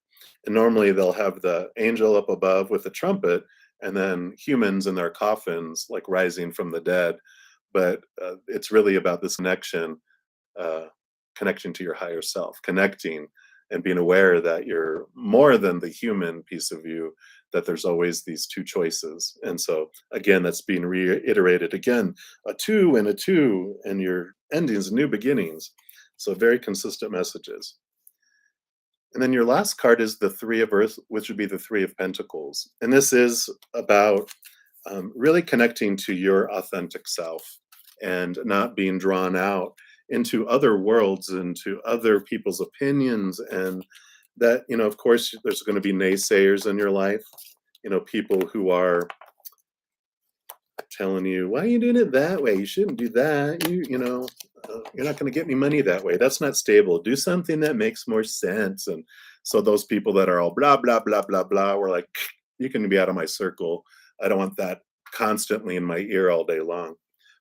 And normally they'll have the angel up above with the trumpet, and then humans in their coffins, like rising from the dead. But it's really about this uh, connection to your higher self, connecting and being aware that you're more than the human piece of you, that there's always these two choices. And so, again, that's being reiterated again, a two and a two, and your endings, new beginnings. So, very consistent messages. And then your last card is the Three of Earth, which would be the Three of Pentacles. And this is about really connecting to your authentic self and not being drawn out into other worlds, into other people's opinions. And that, of course, there's going to be naysayers in your life, people who are telling you, why are you doing it that way? You shouldn't do that. You're not going to get any money that way. That's not stable. Do something that makes more sense. And so those people that are all blah, blah, blah, blah, blah, we're like, you can be out of my circle. I don't want that constantly in my ear all day long.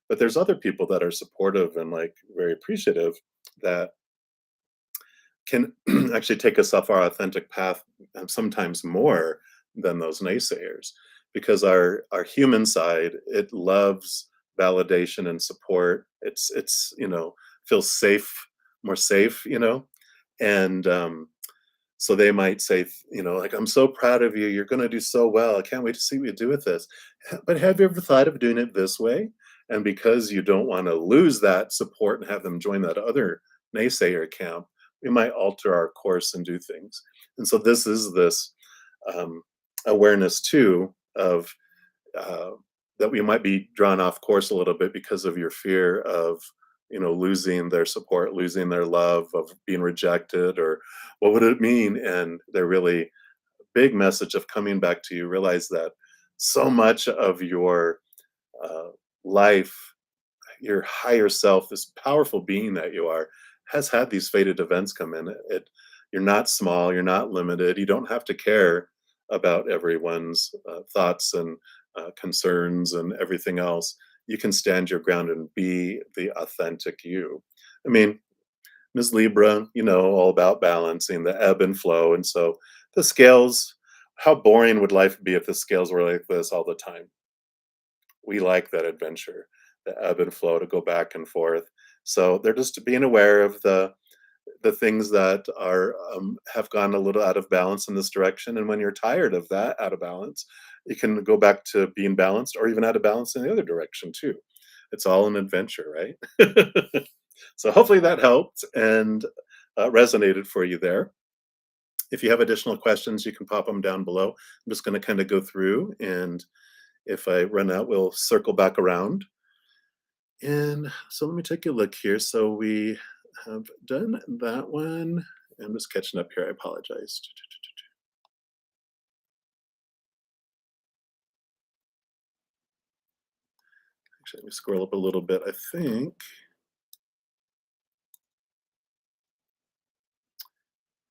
But there's other people that are supportive and like very appreciative, that can actually take us off our authentic path, sometimes more than those naysayers, because our human side, it loves validation and support. It's feels safe, more safe, and so they might say, like, I'm so proud of you, you're going to do so well, I can't wait to see what you do with this. But have you ever thought of doing it this way? And because you don't want to lose that support and have them join that other naysayer camp, we might alter our course and do things. And so this um, awareness too of uh, that we might be drawn off course a little bit because of your fear of losing their support, losing their love, of being rejected, or what would it mean. And they're really big message of coming back to you. Realize that so much of your uh, life, your higher self, this powerful being that you are, has had these fated events come in. You're not small, you're not limited. You don't have to care about everyone's thoughts and concerns and everything else. You can stand your ground and be the authentic you. I mean, Ms. Libra, all about balancing the ebb and flow. And so the scales, how boring would life be if the scales were like this all the time? We like that adventure, the ebb and flow, to go back and forth. So they're just being aware of the things that are have gone a little out of balance in this direction. And when you're tired of that out of balance, You can go back to being balanced or even out of balance in the other direction too. It's all an adventure, right? So hopefully that helped and resonated for you there. If you have additional questions, you can pop them down below. I'm just going to kind of go through, and if I run out, we'll circle back around. And so let me take a look here. So we have done that one. I'm just catching up here. I apologize. Actually, let me scroll up a little bit. I think,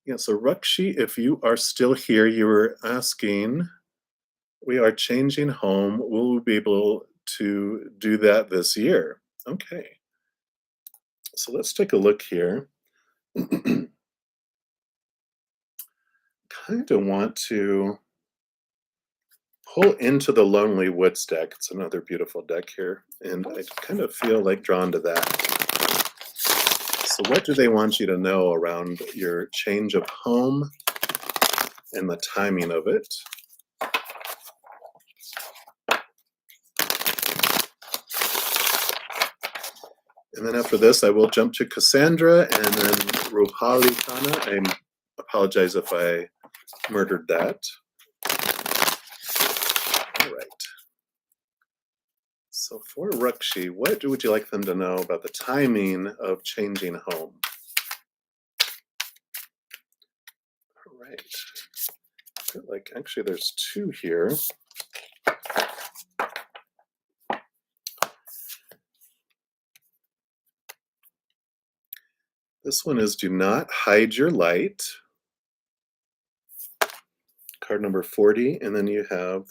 yeah, so Rakshi, if you are still here, you were asking, we are changing home. Will we be able to do that this year? Okay, so let's take a look here. Kind of want to pull into the Lonely Woods deck. It's another beautiful deck here, and I kind of feel like drawn to that. So what do they want you to know around your change of home and the timing of it? And then after this, I will jump to Cassandra and then Ruhali Khanna. I apologize if I murdered that. All right. So for Rakshi, what would you like them to know about the timing of changing home? All right. I feel like actually there's two here. This one is Do Not Hide Your Light. Card number 40, and then you have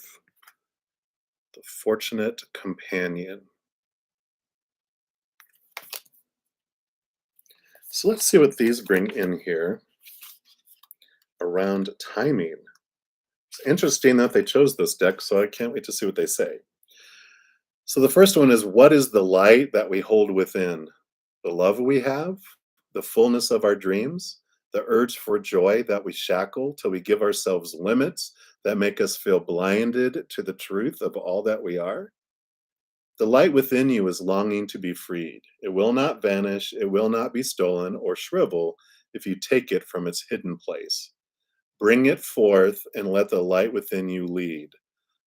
the Fortunate Companion. So let's see what these bring in here around timing. It's interesting that they chose this deck, so I can't wait to see what they say. So the first one is, what is the light that we hold within? The love we have, the fullness of our dreams, the urge for joy that we shackle till we give ourselves limits that make us feel blinded to the truth of all that we are. The light within you is longing to be freed. It will not vanish, it will not be stolen or shrivel if you take it from its hidden place. Bring it forth and let the light within you lead.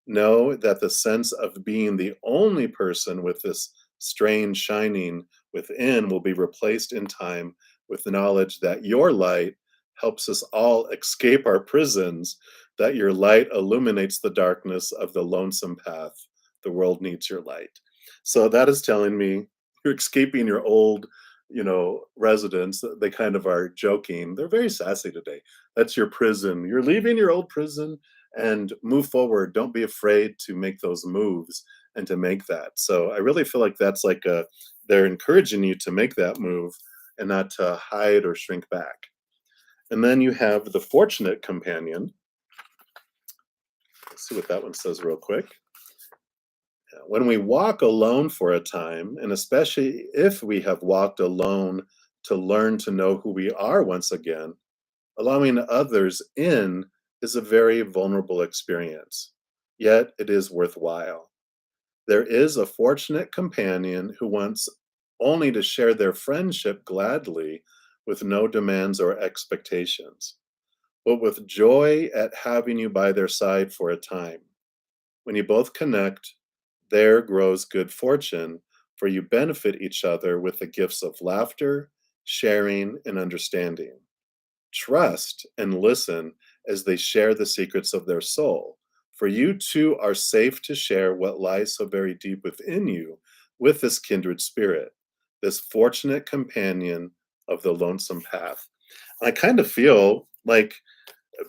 Know that the sense of being the only person with this strange shining within will be replaced in time with the knowledge that your light helps us all escape our prisons, that your light illuminates the darkness of the lonesome path. The world needs your light. So that is telling me you're escaping your old, residents. They kind of are joking. They're very sassy today. That's your prison. You're leaving your old prison and move forward. Don't be afraid to make those moves and to make that. So I really feel like that's like they're encouraging you to make that move and not to hide or shrink back. And then you have the Fortunate Companion. Let's see what that one says real quick. When we walk alone for a time, and especially if we have walked alone to learn to know who we are once again, allowing others in is a very vulnerable experience, yet it is worthwhile. There is a fortunate companion who wants only to share their friendship gladly with no demands or expectations, but with joy at having you by their side for a time. When you both connect, there grows good fortune, for you benefit each other with the gifts of laughter, sharing, and understanding. Trust and listen as they share the secrets of their soul, for you two are safe to share what lies so very deep within you with this kindred spirit, this fortunate companion of the lonesome path. I kind of feel like,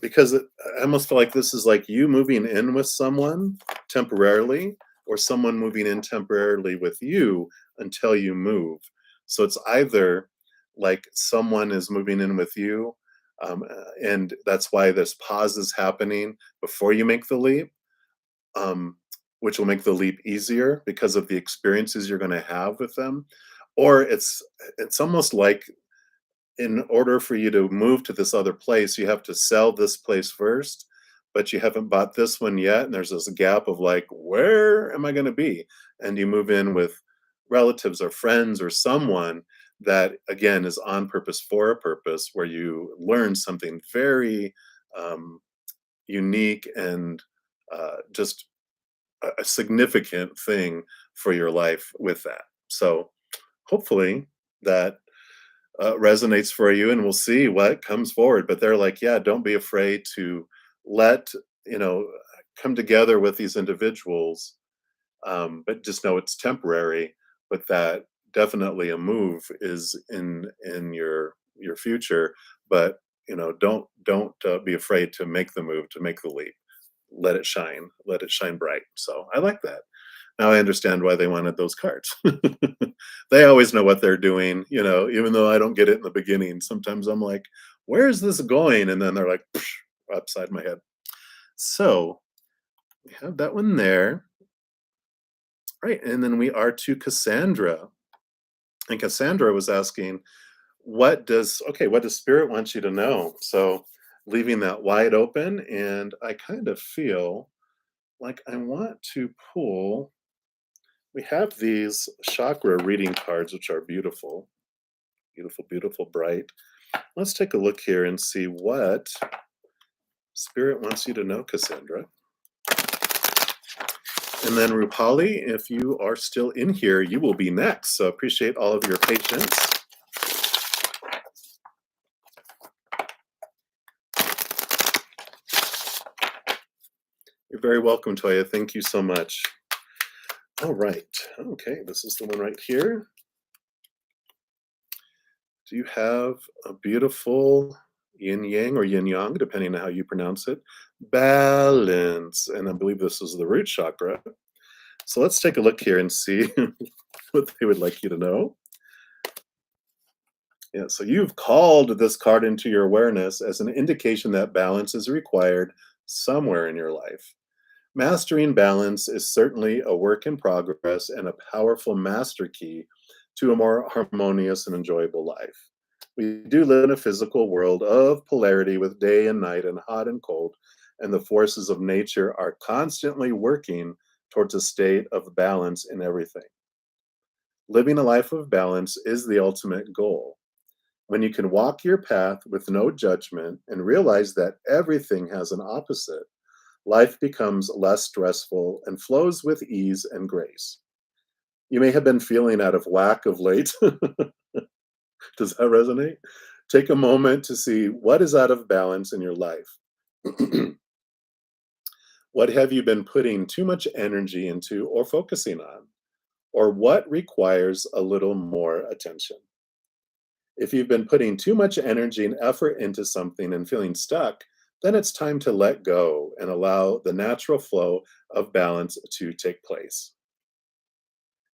because I almost feel like this is like you moving in with someone temporarily, or someone moving in temporarily with you until you move. So it's either like someone is moving in with you, and that's why this pause is happening before you make the leap, which will make the leap easier because of the experiences you're going to have with them. Or it's almost like, in order for you to move to this other place, you have to sell this place first, but you haven't bought this one yet, and there's this gap of like, where am I going to be? And you move in with relatives or friends or someone that again is on purpose for a purpose, where you learn something very unique and just a significant thing for your life with that. So hopefully that resonates for you, and we'll see what comes forward. But they're like, yeah, don't be afraid to let, you know, come together with these individuals, but just know it's temporary. But that definitely a move is in your future. But you know, don't be afraid to make the move, to make the leap. Let it shine bright. So I like that. Now I understand why they wanted those cards. They always know what they're doing, you know, even though I don't get it in the beginning. Sometimes I'm like, where is this going? And then they're like, psh, upside my head. So we have that one there. Right. And then we are to Cassandra. And Cassandra was asking, what does spirit want you to know? So leaving that wide open. And I kind of feel like I want to pull. We have these chakra reading cards, which are beautiful, beautiful, beautiful, bright. Let's take a look here and see what Spirit wants you to know, Cassandra. And then Rupali, if you are still in here, you will be next. So appreciate all of your patience. You're very welcome, Toya. Thank you so much. All right. Okay, this is the one right here. Do you have a beautiful yin yang or yin yang, depending on how you pronounce it? Balance. And I believe this is the root chakra. So let's take a look here and see what they would like you to know. Yeah, so you've called this card into your awareness as an indication that balance is required somewhere in your life. Mastering balance is certainly a work in progress and a powerful master key to a more harmonious and enjoyable life. We do live in a physical world of polarity with day and night and hot and cold, and the forces of nature are constantly working towards a state of balance in everything. Living a life of balance is the ultimate goal. When you can walk your path with no judgment and realize that everything has an opposite, life becomes less stressful and flows with ease and grace. You may have been feeling out of whack of late. Does that resonate? Take a moment to see what is out of balance in your life. What have you been putting too much energy into or focusing on? Or what requires a little more attention? If you've been putting too much energy and effort into something and feeling stuck, then it's time to let go and allow the natural flow of balance to take place.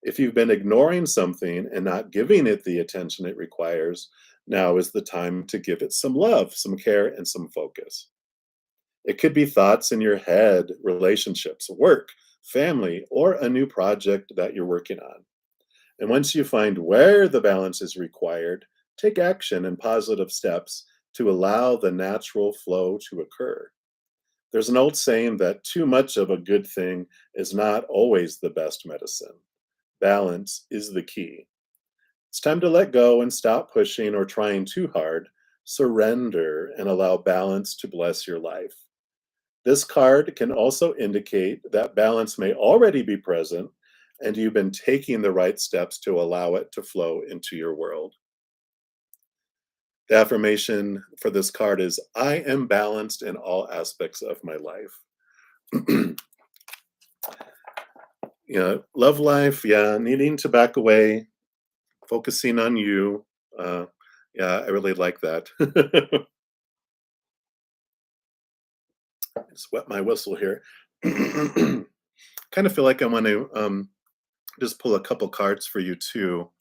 If you've been ignoring something and not giving it the attention it requires, now is the time to give it some love, some care, and some focus. It could be thoughts in your head, relationships, work, family, or a new project that you're working on. And once you find where the balance is required, take action and positive steps to allow the natural flow to occur. There's an old saying that too much of a good thing is not always the best medicine. Balance is the key. It's time to let go and stop pushing or trying too hard. Surrender and allow balance to bless your life. This card can also indicate that balance may already be present and you've been taking the right steps to allow it to flow into your world. The affirmation for this card is, I am balanced in all aspects of my life. Love life, needing to back away, focusing on you. I really like that. Just wet my whistle here. Kind of feel like I want to just pull a couple cards for you too.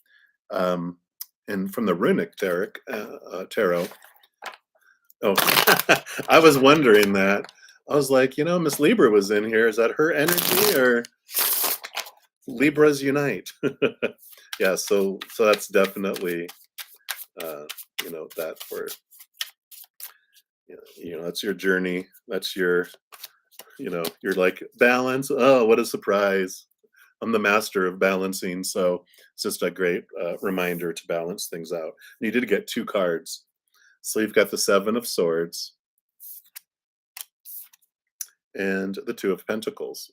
And from the Runic Tarot. Oh, I was wondering that. I was like, Miss Libra was in here. Is that her energy or Libras unite? Yeah, so that's definitely, that for, You know, that's your journey. That's your, you know, you're like balance. Oh, what a surprise. I'm the master of balancing. So it's just a great reminder to balance things out. And you did get two cards. So you've got the Seven of Swords and the Two of Pentacles.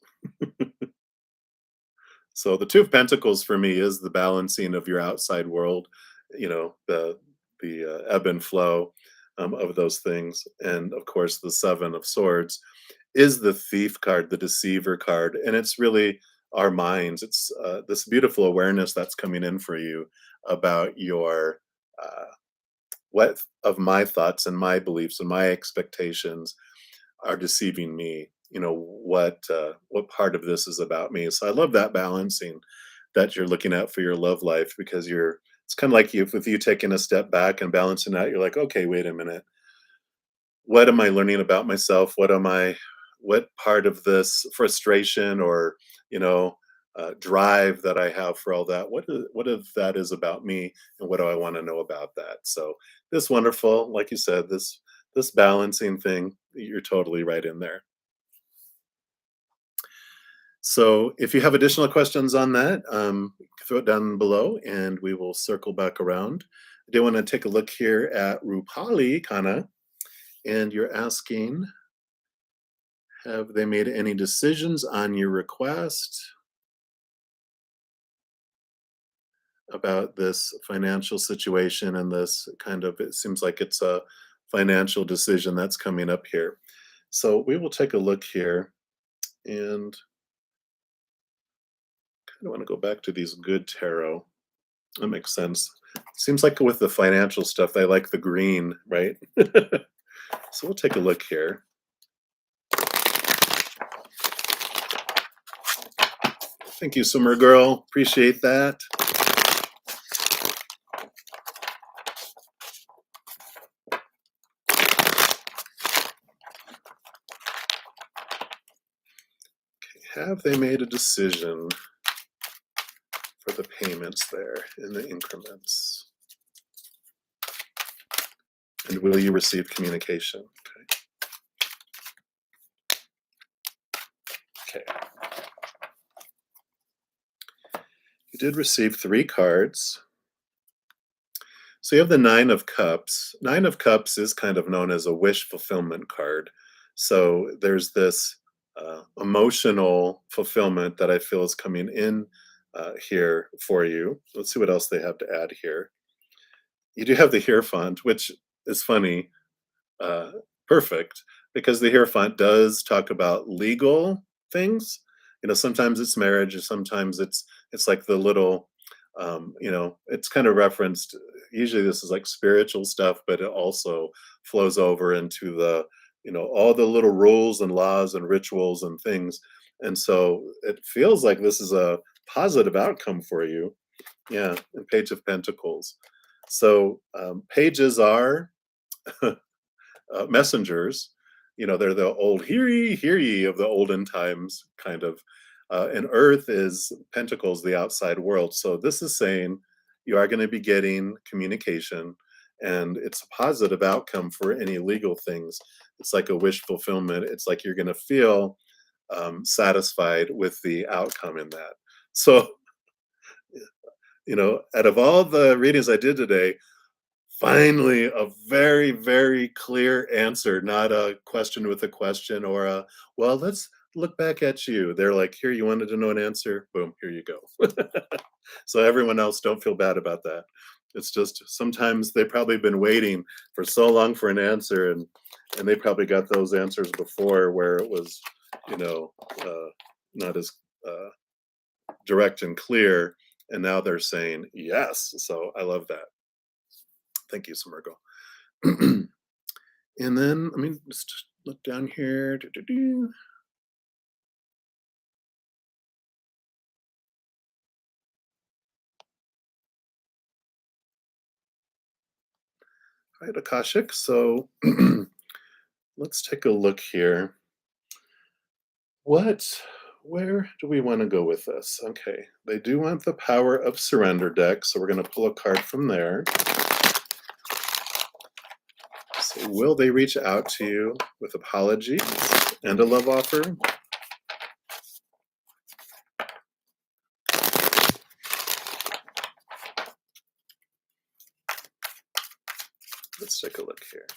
So the Two of Pentacles for me is the balancing of your outside world, you know, the ebb and flow of those things, and of course the Seven of Swords is the Thief card, the Deceiver card, and it's really our minds. It's this beautiful awareness that's coming in for you about your what of my thoughts and my beliefs and my expectations are deceiving me. You know what part of this is about me. So I love that balancing that you're looking at for your love life, because you're it's kind of like you with you taking a step back and balancing out. You're like, okay, wait a minute, what am I learning about myself? What part of this frustration or, you know, drive that I have for all that, what if that is about me, and what do I want to know about that? So this wonderful, like you said, this balancing thing, you're totally right in there. So if you have additional questions on that, throw it down below and we will circle back around. I do want to take a look here at Rupali Kana, and you're asking, have they made any decisions on your request about this financial situation? And this kind of, it seems like it's a financial decision that's coming up here. So we will take a look here, and kind of want to go back to these good tarot. That makes sense. Seems like with the financial stuff, they like the green, right? So we'll take a look here. Thank you, Summer Girl. Appreciate that. Have they made a decision for the payments there in the increments? And will you receive communication? Okay. Okay. You did receive 3 cards. So you have the Nine of Cups. Nine of Cups is kind of known as a wish fulfillment card. So there's this emotional fulfillment that I feel is coming in here for you. Let's see what else they have to add here. You do have the Hierophant, which is funny, uh, perfect, because the Hierophant does talk about legal things. You know, sometimes it's marriage, or sometimes it's like the little, you know, it's kind of referenced. Usually, this is like spiritual stuff, but it also flows over into the, you know, all the little rules and laws and rituals and things. And so it feels like this is a positive outcome for you. Yeah, and Page of Pentacles. So pages are messengers. You know, they're the old hear ye of the olden times kind of. And Earth is Pentacles, the outside world. So this is saying you are going to be getting communication, and it's a positive outcome for any legal things. It's like a wish fulfillment. It's like you're going to feel satisfied with the outcome in that. So, you know, out of all the readings I did today, finally, a very, very clear answer, not a question with a question or a, well, let's look back at you. They're like, here, you wanted to know an answer? Boom, here you go. So everyone else, don't feel bad about that. It's just sometimes they've probably been waiting for so long for an answer, and they probably got those answers before where it was, you know, not as direct and clear. And now they're saying yes. So I love that. Thank you, Sumergo. And then, I mean, just look down here. Right, Akashic. So let's take a look here. Where do we want to go with this? Okay, they do want the Power of Surrender deck, so we're going to pull a card from there. So will they reach out to you with apologies and a love offer? Let's take a look here.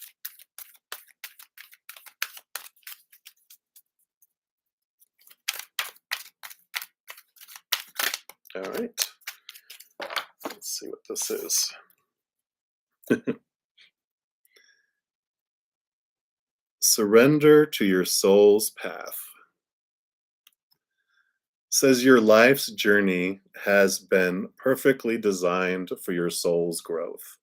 All right. Let's see what this is. Surrender to your soul's path. Says your life's journey has been perfectly designed for your soul's growth.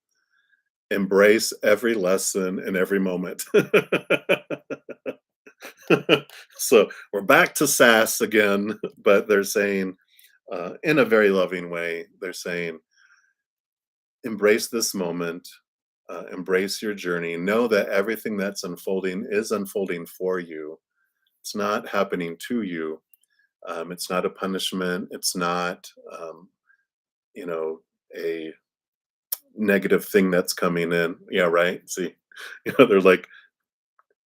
Embrace every lesson and every moment. So we're back to sass again, but they're saying, in a very loving way, they're saying, embrace this moment, embrace your journey, know that everything that's unfolding is unfolding for you. It's not happening to you. It's not a punishment. It's not, you know, a negative thing that's coming in. Yeah, right. See, they're like,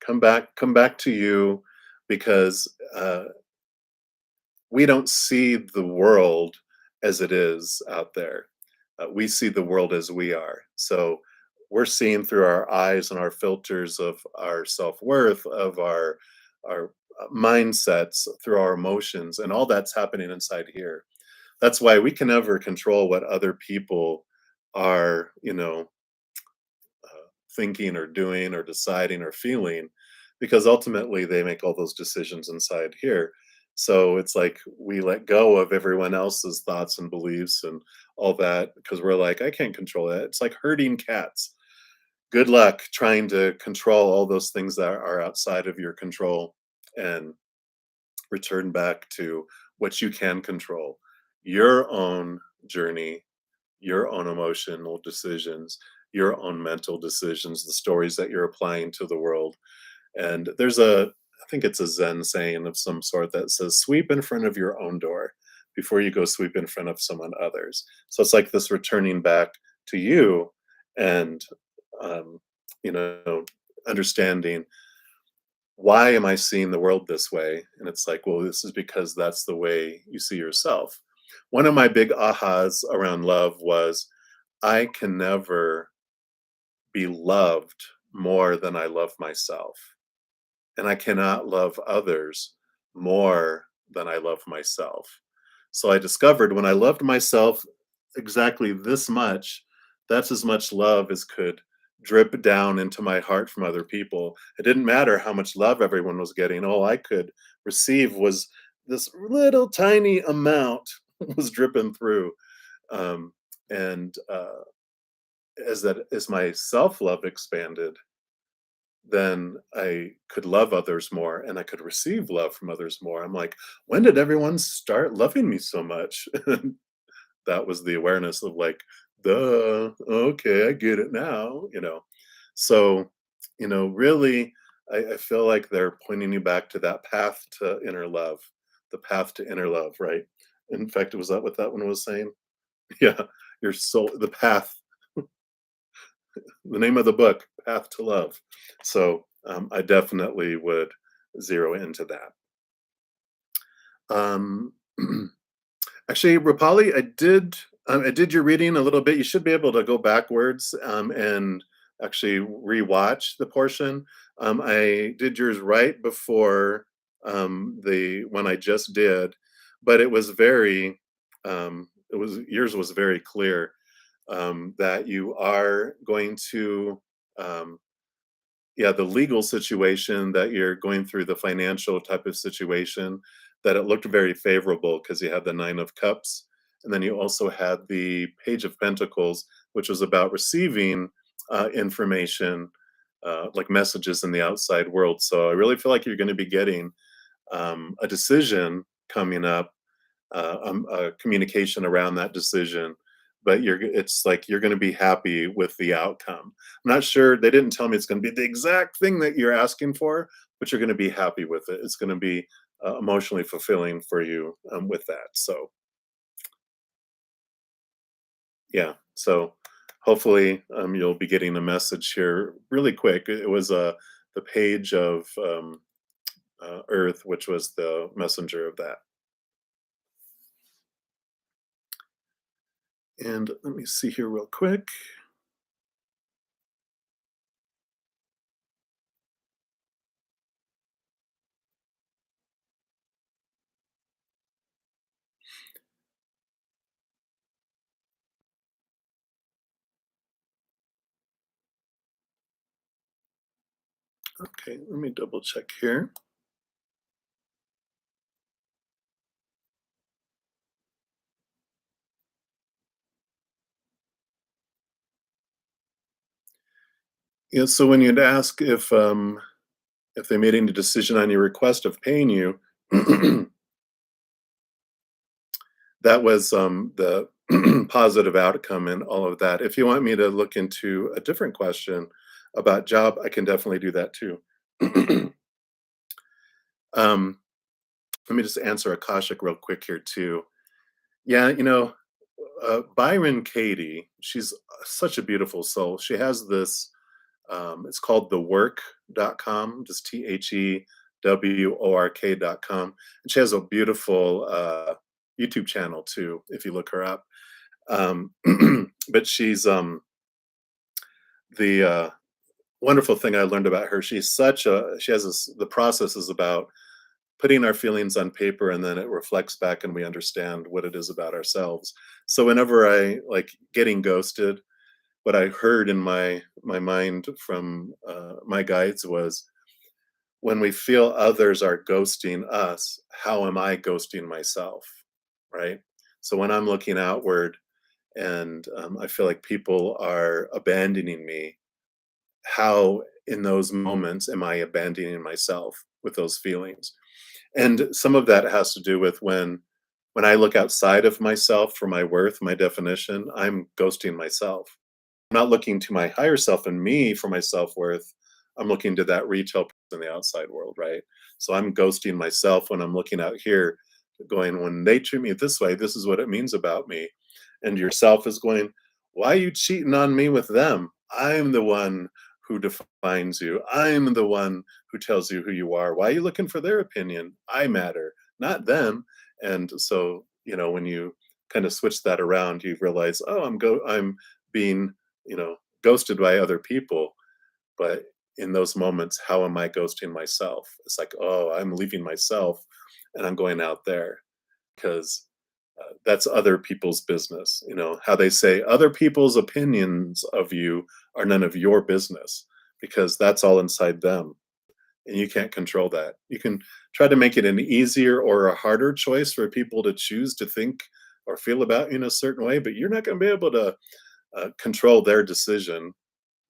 come back to you, because we don't see the world as it is out there. We see the world as we are. So we're seeing through our eyes and our filters of our self-worth, of our mindsets, through our emotions, and all that's happening inside here. That's why we can never control what other people are, thinking or doing or deciding or feeling, because ultimately they make all those decisions inside here. So it's like we let go of everyone else's thoughts and beliefs and all that, because we're like, I can't control that. It's like herding cats. Good luck trying to control all those things that are outside of your control, and return back to what you can control: your own journey, your own emotional decisions, your own mental decisions, the stories that you're applying to the world. And I think it's a Zen saying of some sort that says, sweep in front of your own door before you go sweep in front of someone others. So it's like this returning back to you, and, um, you know, understanding, why am I seeing the world this way? And it's like, well, this is because that's the way you see yourself. One of my big ahas around love was, I can never be loved more than I love myself. And I cannot love others more than I love myself. So I discovered, when I loved myself exactly this much, that's as much love as could drip down into my heart from other people. It didn't matter how much love everyone was getting. All I could receive was this little tiny amount was dripping through. Um, and as my self love expanded, then I could love others more, and I could receive love from others more. I'm like, when did everyone start loving me so much? That was the awareness of like, duh, okay, I get it now. So, really, I feel like they're pointing you back to that path to inner love, the path to inner love, right? In fact, was that what that one was saying? Yeah, your soul, the path, the name of the book, Path to Love. So I definitely would zero into that. Um, Actually, Rapali, I did your reading a little bit. You should be able to go backwards and actually rewatch the portion. I did yours right before the one I just did, but it was yours was very clear, that you are going to, um, yeah, the legal situation that you're going through, the financial type of situation, that it looked very favorable because you had the Nine of Cups, and then you also had the Page of Pentacles, which was about receiving information, like messages in the outside world. So I really feel like you're going to be getting a decision coming up, a communication around that decision, but it's like you're going to be happy with the outcome. I'm not sure, they didn't tell me it's going to be the exact thing that you're asking for, but you're going to be happy with it. It's going to be emotionally fulfilling for you with that. So yeah, so hopefully you'll be getting a message here really quick. It was the page of Earth, which was the messenger of that. And let me see here real quick. Okay, let me double check here. Yeah, so when you'd ask if they made any decision on your request of paying you, that was the positive outcome and all of that. If you want me to look into a different question about job, I can definitely do that too. um, Let me just answer Akashic real quick here too. Yeah, Byron Katie, she's such a beautiful soul. She has this, it's called thework.com, just THEWORK.com. And she has a beautiful YouTube channel too, if you look her up. Um, but she's the wonderful thing I learned about her. She has this, the process is about putting our feelings on paper and then it reflects back and we understand what it is about ourselves. So whenever I like getting ghosted, what I heard in my mind from my guides was, when we feel others are ghosting us, how am I ghosting myself? Right. So when I'm looking outward and I feel like people are abandoning me, how in those moments am I abandoning myself with those feelings? And some of that has to do with when I look outside of myself for my worth, my definition, I'm ghosting myself. I'm not looking to my higher self and me for my self-worth. I'm looking to that retail person in the outside world, right? So I'm ghosting myself when I'm looking out here, going, when they treat me this way, this is what it means about me. And yourself is going, why are you cheating on me with them? I'm the one who defines you. I'm the one who tells you who you are. Why are you looking for their opinion? I matter, not them. And so, when you kind of switch that around, you realize, oh, I'm being, ghosted by other people. But in those moments, how am I ghosting myself? It's like, oh, I'm leaving myself and I'm going out there because that's other people's business. How they say other people's opinions of you are none of your business because that's all inside them. And you can't control that. You can try to make it an easier or a harder choice for people to choose to think or feel about you in a certain way, but you're not going to be able to control their decision.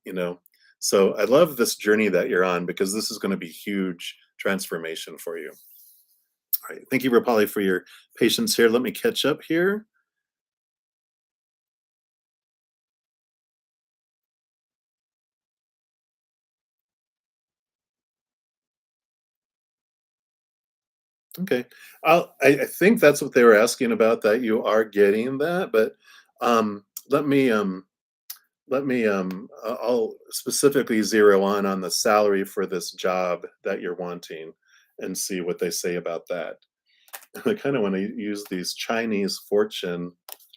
you know so I love this journey that you're on because this is going to be huge transformation for you. All right, thank you, Rapali, for your patience here. Let me catch up here. Okay, I think that's what they were asking about, that you are getting that, but um let me I'll specifically zero on the salary for this job that you're wanting and see what they say about that. I kind of want to use these Chinese fortune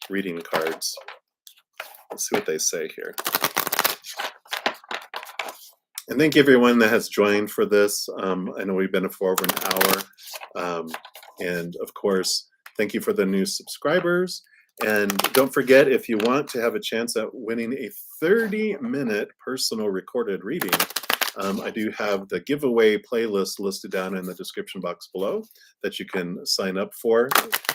reading cards. Let's see what they say here. And thank everyone that has joined for this. I know we've been for over an hour. And of course, thank you for the new subscribers. And don't forget, if you want to have a chance at winning a 30-minute personal recorded reading, I do have the giveaway playlist listed down in the description box below that you can sign up for.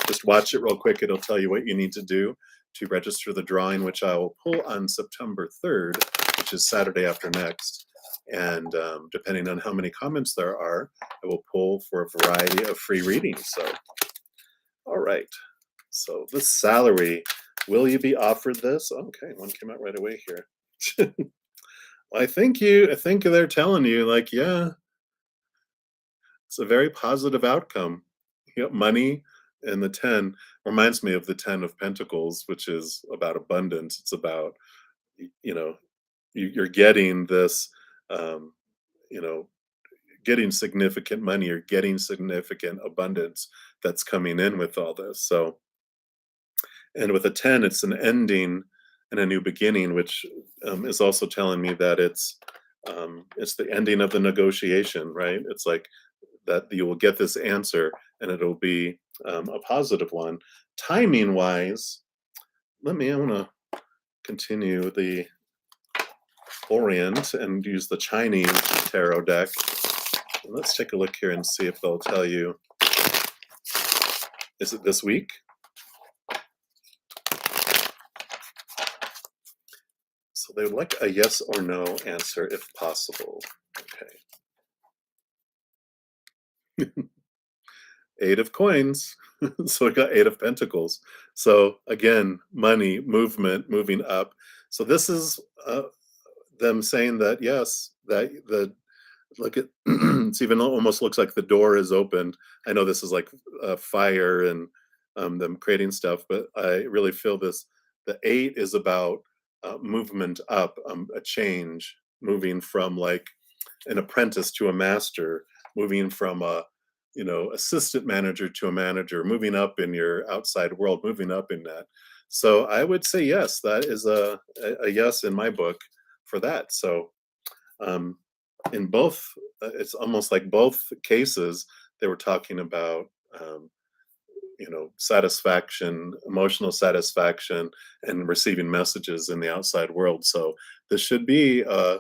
Just watch it real quick. It'll tell you what you need to do to register the drawing, which I will pull on September 3rd, which is Saturday after next. And depending on how many comments there are, I will pull for a variety of free readings. So, all right. So this salary, will you be offered this? Okay, one came out right away here. Well, I think they're telling you, like, yeah, it's a very positive outcome. Money and the 10 reminds me of the 10 of Pentacles, which is about abundance. It's about, you know, you're getting this, um, you know, getting significant money or getting significant abundance that's coming in with all this. So, and with a 10, it's an ending and a new beginning, which is also telling me that it's the ending of the negotiation, right? It's like that you will get this answer and it'll be a positive one. Timing wise, I want to continue the Orient and use the Chinese tarot deck. Let's take a look here and see if they'll tell you. Is it this week? So they would like a yes or no answer if possible. Okay. Eight of coins. So we got Eight of Pentacles. So again, money, movement, moving up. So this is them saying that yes, that the look at it's even almost looks like the door is opened. I know this is like fire and them creating stuff, but I really feel this. The eight is about movement up, a change, moving from like an apprentice to a master, moving from a assistant manager to a manager, moving up in your outside world, moving up in that. So I would say yes, that is a yes in my book for that. So um, in both, it's almost like both cases they were talking about um, satisfaction, emotional satisfaction, and receiving messages in the outside world. So this should be a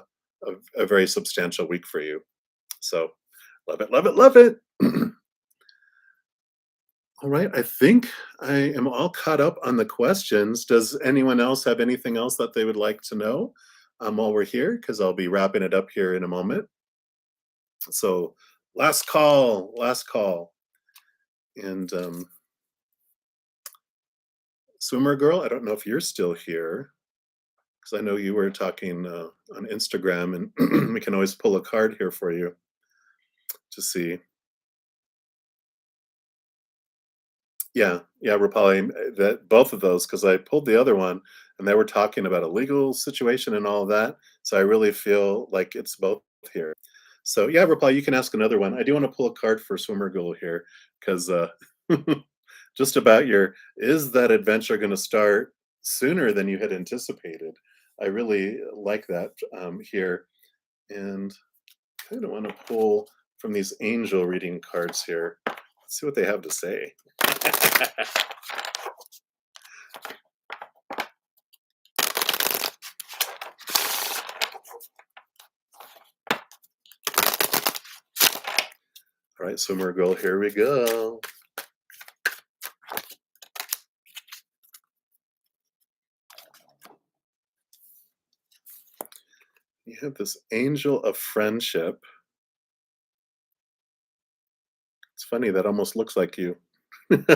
very substantial week for you. So love it, love it, love it. All right, I think I am all caught up on the questions. Does anyone else have anything else that they would like to know while we're here? Because I'll be wrapping it up here in a moment. So last call, last call. And Swimmer Girl, I don't know if you're still here because I know you were talking on Instagram, and we can always pull a card here for you to see. Yeah, Rapali, that both of those, because I pulled the other one and they were talking about a legal situation and all of that. So I really feel like it's both here. So yeah, Rapali, you can ask another one. I do want to pull a card for Swimmer Girl here because just about is that adventure going to start sooner than you had anticipated? I really like that here. And kind of want to pull from these angel reading cards here. Let's see what they have to say. All right, Swimmer Girl, here we go. You have this angel of friendship. It's funny, that almost looks like you. Let's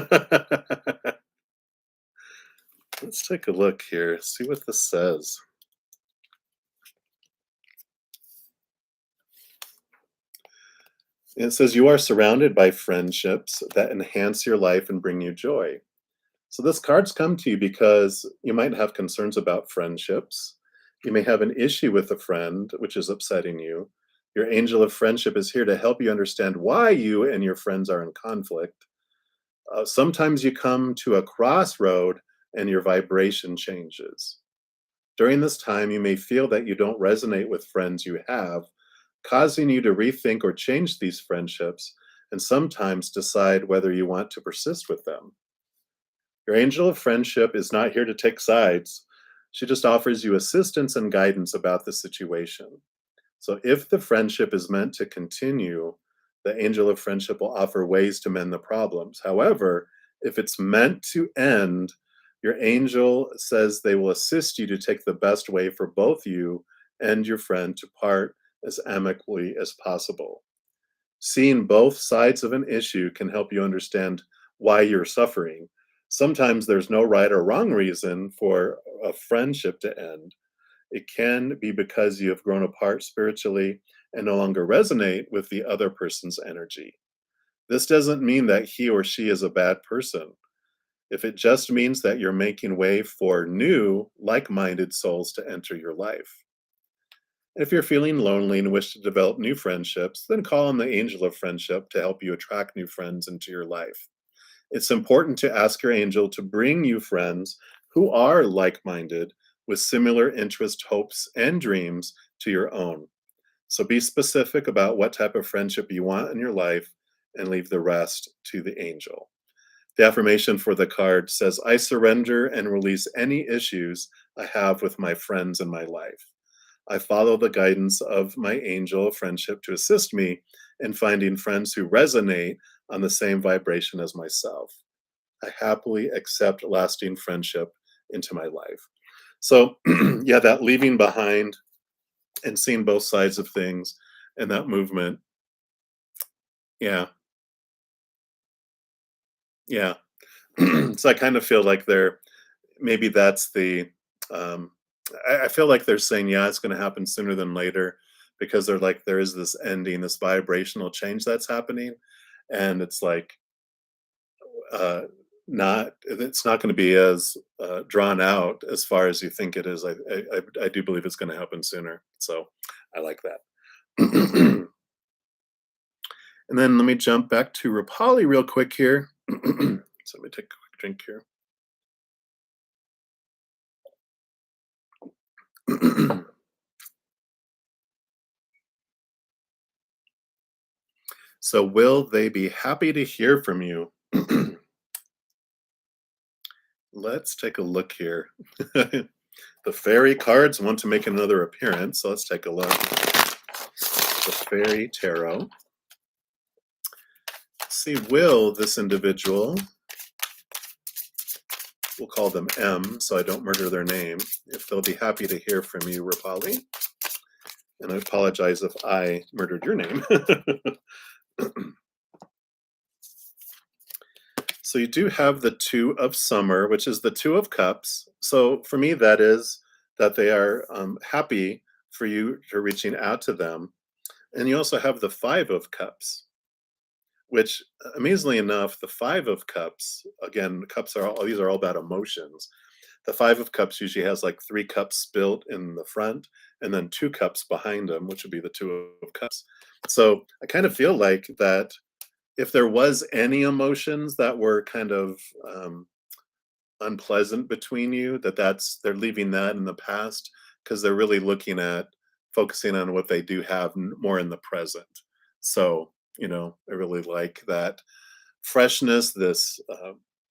take a look here, see what this says. It says you are surrounded by friendships that enhance your life and bring you joy. So this card's come to you because you might have concerns about friendships. You may have an issue with a friend, which is upsetting you. Your angel of friendship is here to help you understand why you and your friends are in conflict. Sometimes you come to a crossroad and your vibration changes. During this time, you may feel that you don't resonate with friends you have, causing you to rethink or change these friendships and sometimes decide whether you want to persist with them. Your angel of friendship is not here to take sides. She just offers you assistance and guidance about the situation. So if the friendship is meant to continue, the angel of friendship will offer ways to mend the problems. However, if it's meant to end, your angel says they will assist you to take the best way for both you and your friend to part as amicably as possible. Seeing both sides of an issue can help you understand why you're suffering. Sometimes there's no right or wrong reason for a friendship to end. It can be because you have grown apart spiritually and no longer resonate with the other person's energy. This doesn't mean that he or she is a bad person. if it just means that you're making way for new, like minded souls to enter your life. If you're feeling lonely and wish to develop new friendships, then call on the angel of friendship to help you attract new friends into your life. It's important to ask your angel to bring you friends who are like minded with similar interests, hopes, and dreams to your own. So be specific about what type of friendship you want in your life and leave the rest to the angel. The affirmation for the card says, I surrender and release any issues I have with my friends in my life. I follow the guidance of my angel of friendship to assist me in finding friends who resonate on the same vibration as myself. I happily accept lasting friendship into my life. So, yeah, that leaving behind and seeing both sides of things and that movement. Yeah, yeah. So I kind of feel like maybe that's the, um, I feel like they're saying, yeah, it's going to happen sooner than later because they're like, there is this ending, this vibrational change that's happening. And it's like, uh, it's not going to be as drawn out as far as you think it is. I do believe it's going to happen sooner. So I like that. And then let me jump back to Rapali real quick here. So let me take a quick drink here. So, will they be happy to hear from you? Let's take a look here. The fairy cards want to make another appearance, so let's take a look. The fairy tarot. Let's see, will this individual, we'll call them M so I don't murder their name, if they'll be happy to hear from you, Rapali. And I apologize if I murdered your name. So you do have the Two of Summer, which is the Two of Cups. So for me, that is that they are happy for you to reaching out to them. And you also have the Five of Cups, which amazingly enough, the Five of Cups, again, cups are all, these are all about emotions. The Five of Cups usually has like three cups spilled in the front and then two cups behind them, which would be the Two of Cups. So I kind of feel like that if there was any emotions that were kind of unpleasant between you, they're leaving that in the past because they're really looking at focusing on what they do have more in the present. So I really like that freshness, this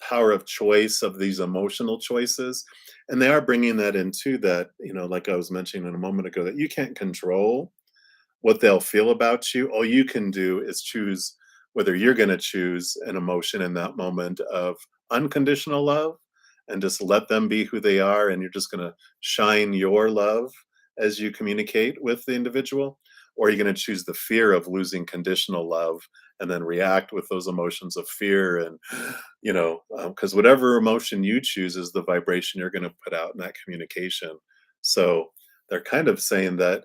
power of choice of these emotional choices, and they are bringing that into that, like I was mentioning a moment ago, that you can't control what they'll feel about you. All you can do is choose whether you're going to choose an emotion in that moment of unconditional love and just let them be who they are. And you're just going to shine your love as you communicate with the individual. Or you're going to choose the fear of losing conditional love and then react with those emotions of fear. And, because whatever emotion you choose is the vibration you're going to put out in that communication. So they're kind of saying that,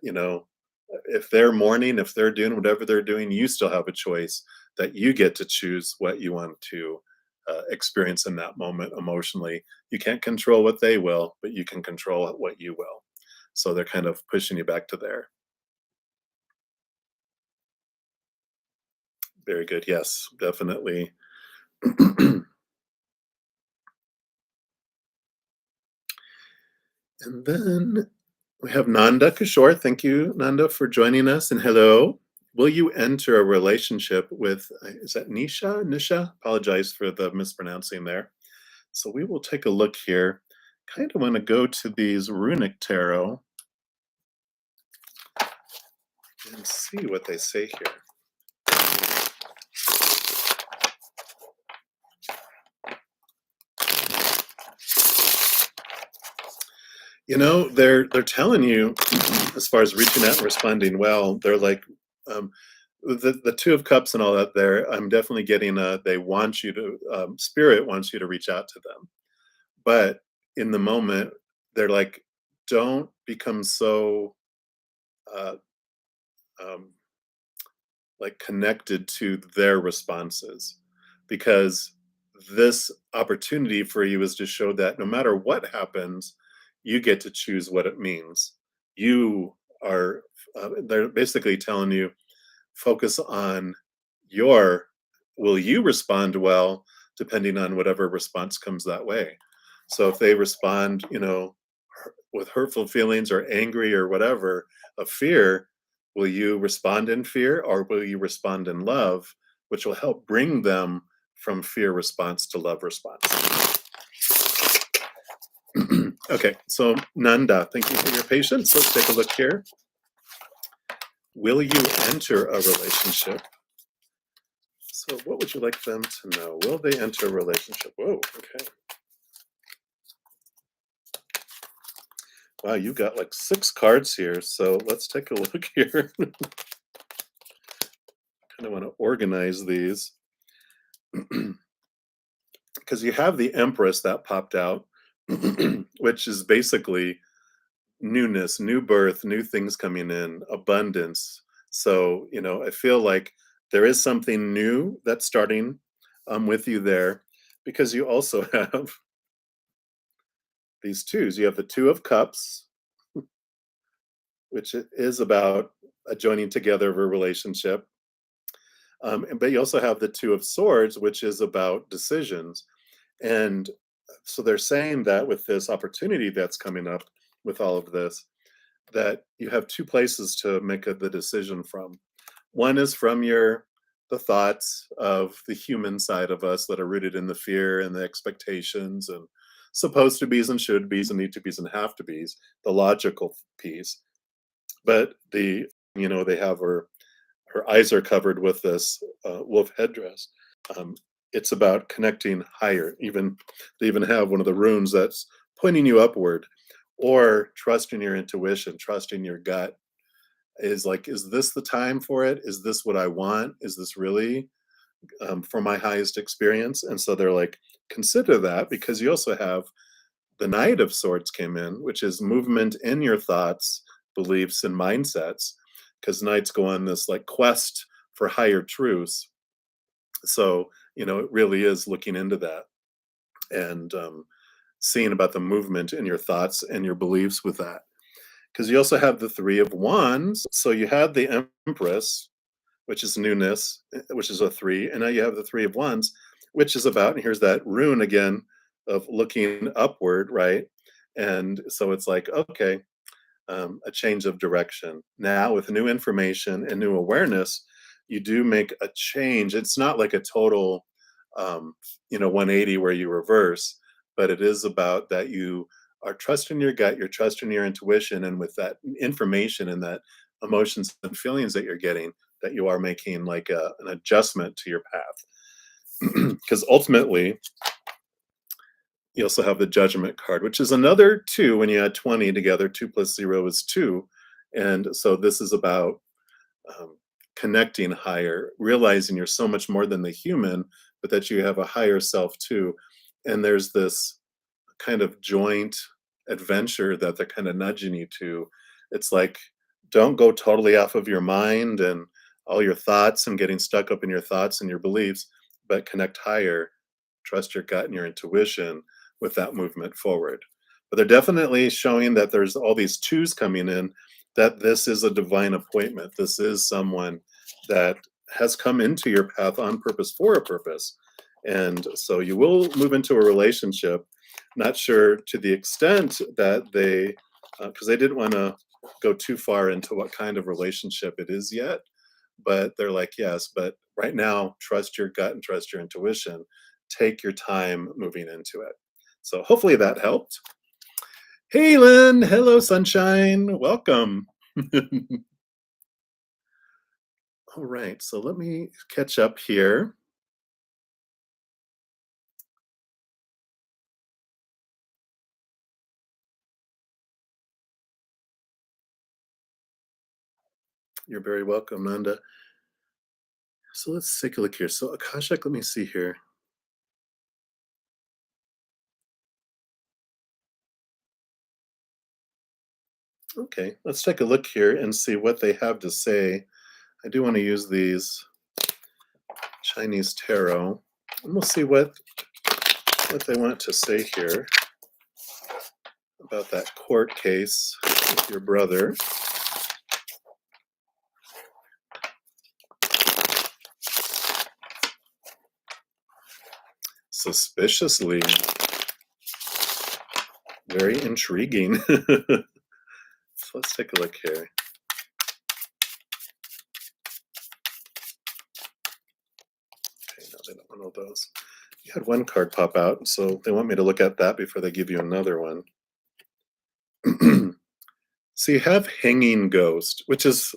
if they're mourning, if they're doing whatever they're doing, you still have a choice that you get to choose what you want to experience in that moment emotionally. You can't control what they will, but you can control what you will. So they're kind of pushing you back to there. Very good. Yes, definitely. And then we have Nanda Kishore. Thank you, Nanda, for joining us. And hello. Will you enter a relationship with, is that Nisha? Nisha? Apologize for the mispronouncing there. So we will take a look here. Kind of want to go to these Runic Tarot and see what they say here. They're telling you, as far as reaching out and responding well, they're like, um, the Two of Cups and all that. There, I'm definitely getting they want you to, Spirit wants you to reach out to them, but in the moment, they're like, don't become so uh, um, like connected to their responses, because this opportunity for you is to show that no matter what happens, you get to choose what it means. You are, they're basically telling you, focus on your, will you respond well depending on whatever response comes that way. So if they respond, with hurtful feelings or angry or whatever of fear, will you respond in fear or will you respond in love, which will help bring them from fear response to love response. Okay, so Nanda, thank you for your patience. Let's take a look here. Will you enter a relationship? So what would you like them to know? Will they enter a relationship? Whoa, okay. Wow, you got like 6 cards here, so let's take a look here. Kind of want to organize these. Because you have the Empress that popped out, which is basically newness, new birth, new things coming in, abundance. So, I feel like there is something new that's starting with you there, because you also have these twos. You have the Two of Cups, which is about a joining together of a relationship. But you also have the Two of Swords, which is about decisions. And so they're saying that with this opportunity that's coming up with all of this, that you have 2 places to make the decision from. One is from the thoughts of the human side of us that are rooted in the fear and the expectations and supposed to be's and should be's and need to be's and have to be's, the logical piece. But they have her eyes are covered with this wolf headdress. It's about connecting higher. They even have one of the runes that's pointing you upward, or trusting your intuition, trusting your gut. Is this the time for it? Is this what I want? Is this really for my highest experience? And so they're like, consider that, because you also have the Knight of Swords came in, which is movement in your thoughts, beliefs, and mindsets, because knights go on this like quest for higher truths. So, it really is looking into that and seeing about the movement in your thoughts and your beliefs with that. Because you also have the Three of Wands. So you had the Empress, which is newness, which is a 3. And now you have the Three of Wands, which is about, and here's that rune again of looking upward, right? And so it's like, okay, a change of direction. Now, with new information and new awareness, you do make a change. It's not like a total, 180 where you reverse, but it is about that you are trusting your gut, you're trusting your intuition, and with that information and that emotions and feelings that you're getting, that you are making like an adjustment to your path. Because ultimately, you also have the Judgment card, which is another 2. When you add 20 together, 2 plus 0 is 2. And so this is about connecting higher, realizing you're so much more than the human, but that you have a higher self too. And there's this kind of joint adventure that they're kind of nudging you to. It's like, don't go totally off of your mind and all your thoughts and getting stuck up in your thoughts and your beliefs, but connect higher, trust your gut and your intuition with that movement forward. But they're definitely showing that there's all these 2s coming in, that this is a divine appointment. This is someone that has come into your path on purpose for a purpose. And so you will move into a relationship. Not sure to the extent that because they didn't want to go too far into what kind of relationship it is yet. But they're like, yes, but right now, trust your gut and trust your intuition. Take your time moving into it. So hopefully that helped. Hey, Lynn. Hello, sunshine. Welcome. All right, so let me catch up here. You're very welcome, Nanda. So let's take a look here. So Akashak, let me see here. Okay, let's take a look here and see what they have to say. I do want to use these Chinese tarot, and we'll see what what they want to say here about that court case with your brother. Suspiciously. Very intriguing. So let's take a look here. Okay, no, they don't want all those. You had one card pop out, so they want me to look at that before they give you another one. So you have Hanging Ghost, which is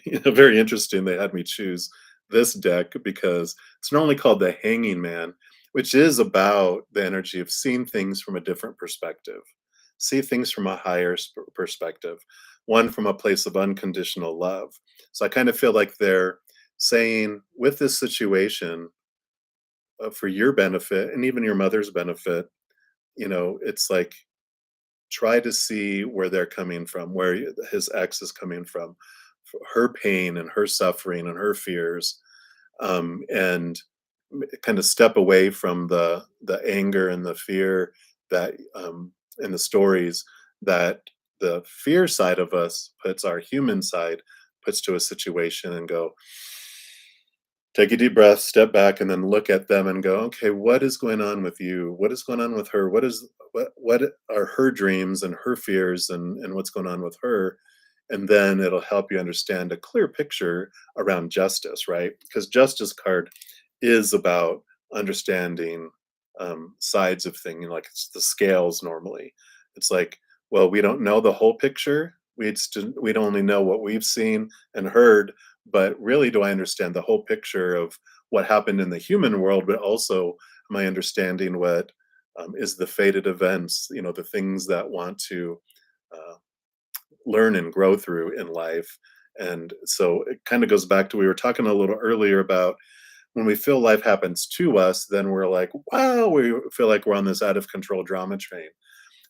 very interesting. They had me choose this deck because it's normally called the Hanging Man, which is about the energy of seeing things from a different perspective, see things from a higher perspective, one from a place of unconditional love. So I kind of feel like they're saying, with this situation, for your benefit and even your mother's benefit, it's like, try to see where they're coming from, where his ex is coming from, her pain and her suffering and her fears, and kind of step away from the anger and the fear that, and the stories that the fear side of us puts, our human side puts to a situation, and go, take a deep breath, step back, and then look at them and go, okay, what is going on with you? What is going on with her? What are her dreams and her fears, and what's going on with her? And then it'll help you understand a clear picture around justice, right? Because justice card is about understanding, sides of things, like it's the scales normally. It's like, well, we don't know the whole picture. We'd only know what we've seen and heard, but really, do I understand the whole picture of what happened in the human world? But also, am I understanding what, is the fated events? The things that want to uh, learn and grow through in life. And so it kind of goes back to, we were talking a little earlier about, when we feel life happens to us, then we're like, wow, we feel like we're on this out of control drama train.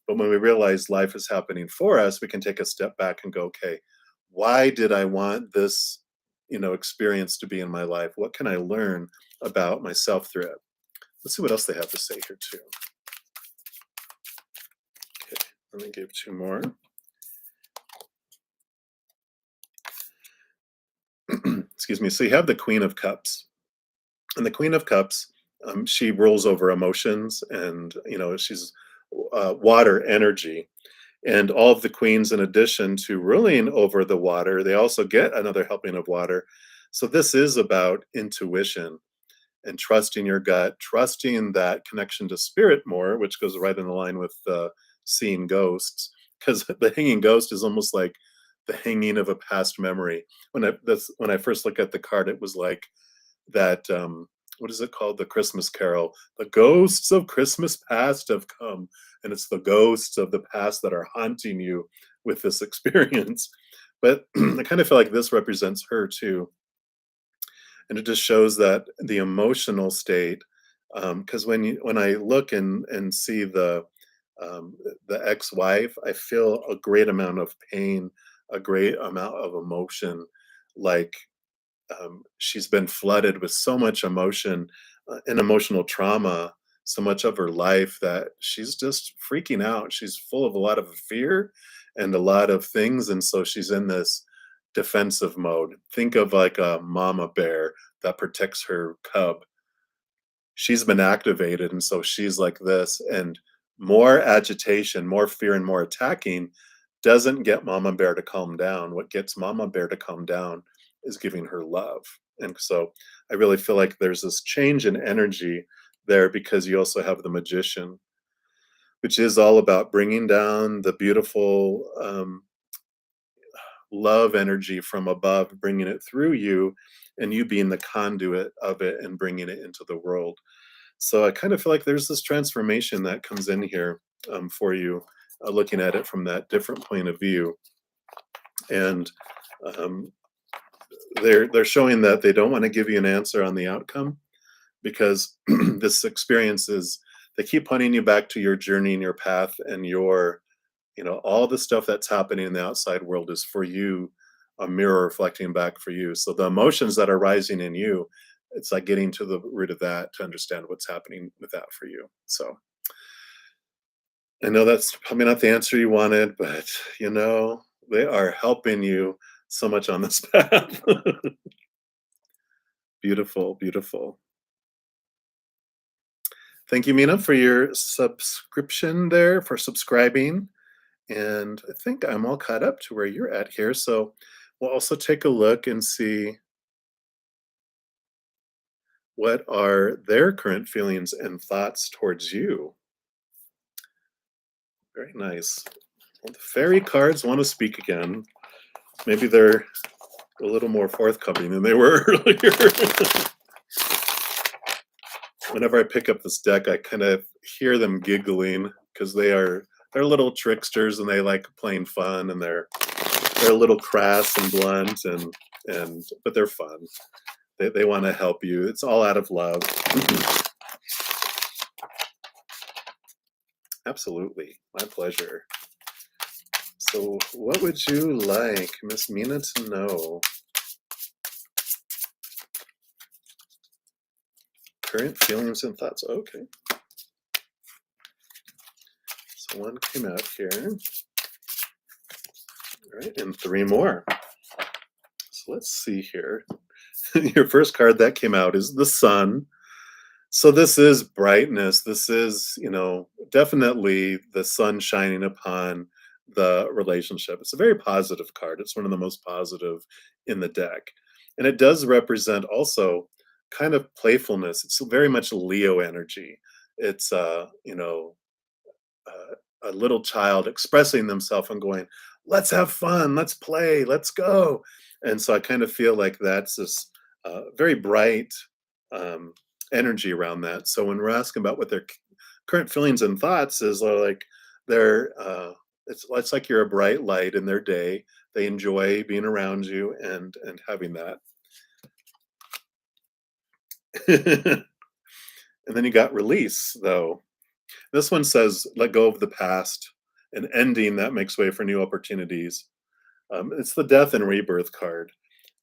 But when we realize life is happening for us, we can take a step back and go, okay, why did I want this, experience to be in my life? What can I learn about myself through it? Let's see what else they have to say here too. Okay, let me give two more. Excuse me. So you have the Queen of Cups. And the Queen of Cups, she rules over emotions, and she's water energy. And all of the queens, in addition to ruling over the water, they also get another helping of water. So this is about intuition and trusting your gut, trusting that connection to spirit more, which goes right in the line with seeing ghosts, because the hanging ghost is almost like the hanging of a past memory. When I first look at the card, it was like that, what is it called, the Christmas carol, the ghosts of Christmas past have come, and it's the ghosts of the past that are haunting you with this experience. But I kind of feel like this represents her too, and it just shows that the emotional state, because when I look and see um, the ex-wife, I feel a great amount of pain, a great amount of emotion, like, she's been flooded with so much emotion, and emotional trauma, so much of her life, that she's just freaking out. She's full of a lot of fear and a lot of things. And so she's in this defensive mode. Think of like a mama bear that protects her cub. She's been activated. And so she's like this. And more agitation, more fear, and more attacking doesn't get mama bear to calm down. What gets mama bear to calm down is giving her love. And so I really feel like there's this change in energy there, because you also have the Magician, which is all about bringing down the beautiful, love energy from above, bringing it through you, and you being the conduit of it and bringing it into the world. So I kind of feel like there's this transformation that comes in here, for you, looking at it from that different point of view. And um, they're showing that they don't want to give you an answer on the outcome, because this experience is, they keep pointing you back to your journey and your path, and your, all the stuff that's happening in the outside world is for you, a mirror reflecting back for you. So the emotions that are rising in you, it's like getting to the root of that to understand what's happening with that for you. So I know that's probably not the answer you wanted, but they are helping you so much on this path. Beautiful, beautiful. Thank you, Mina, for your subscription there, for subscribing. And I think I'm all caught up to where you're at here. So we'll also take a look and see what are their current feelings and thoughts towards you. Very nice. Well, the fairy cards want to speak again. Maybe they're a little more forthcoming than they were earlier. Whenever I pick up this deck, I kind of hear them giggling because they're little tricksters and they like playing fun, and they're a little crass and blunt, and but they're fun. They want to help you. It's all out of love. Absolutely, my pleasure. So, what would you like Miss Mina to know? Current feelings and thoughts. Okay. So one came out here. All right, and three more. So let's see here. Your first card that came out is the Sun. So this is brightness. This is, definitely the sun shining upon the relationship. It's a very positive card. It's one of the most positive in the deck. And it does represent also kind of playfulness. It's very much Leo energy. It's a little child expressing themselves and going, let's have fun, let's play, let's go. And so I kind of feel like that's this very bright energy around that. So when we're asking about what their current feelings and thoughts is, like they're it's like you're a bright light in their day. They enjoy being around you and having that. And then you got release, though. This one says, let go of the past, an ending that makes way for new opportunities. It's the death and rebirth card,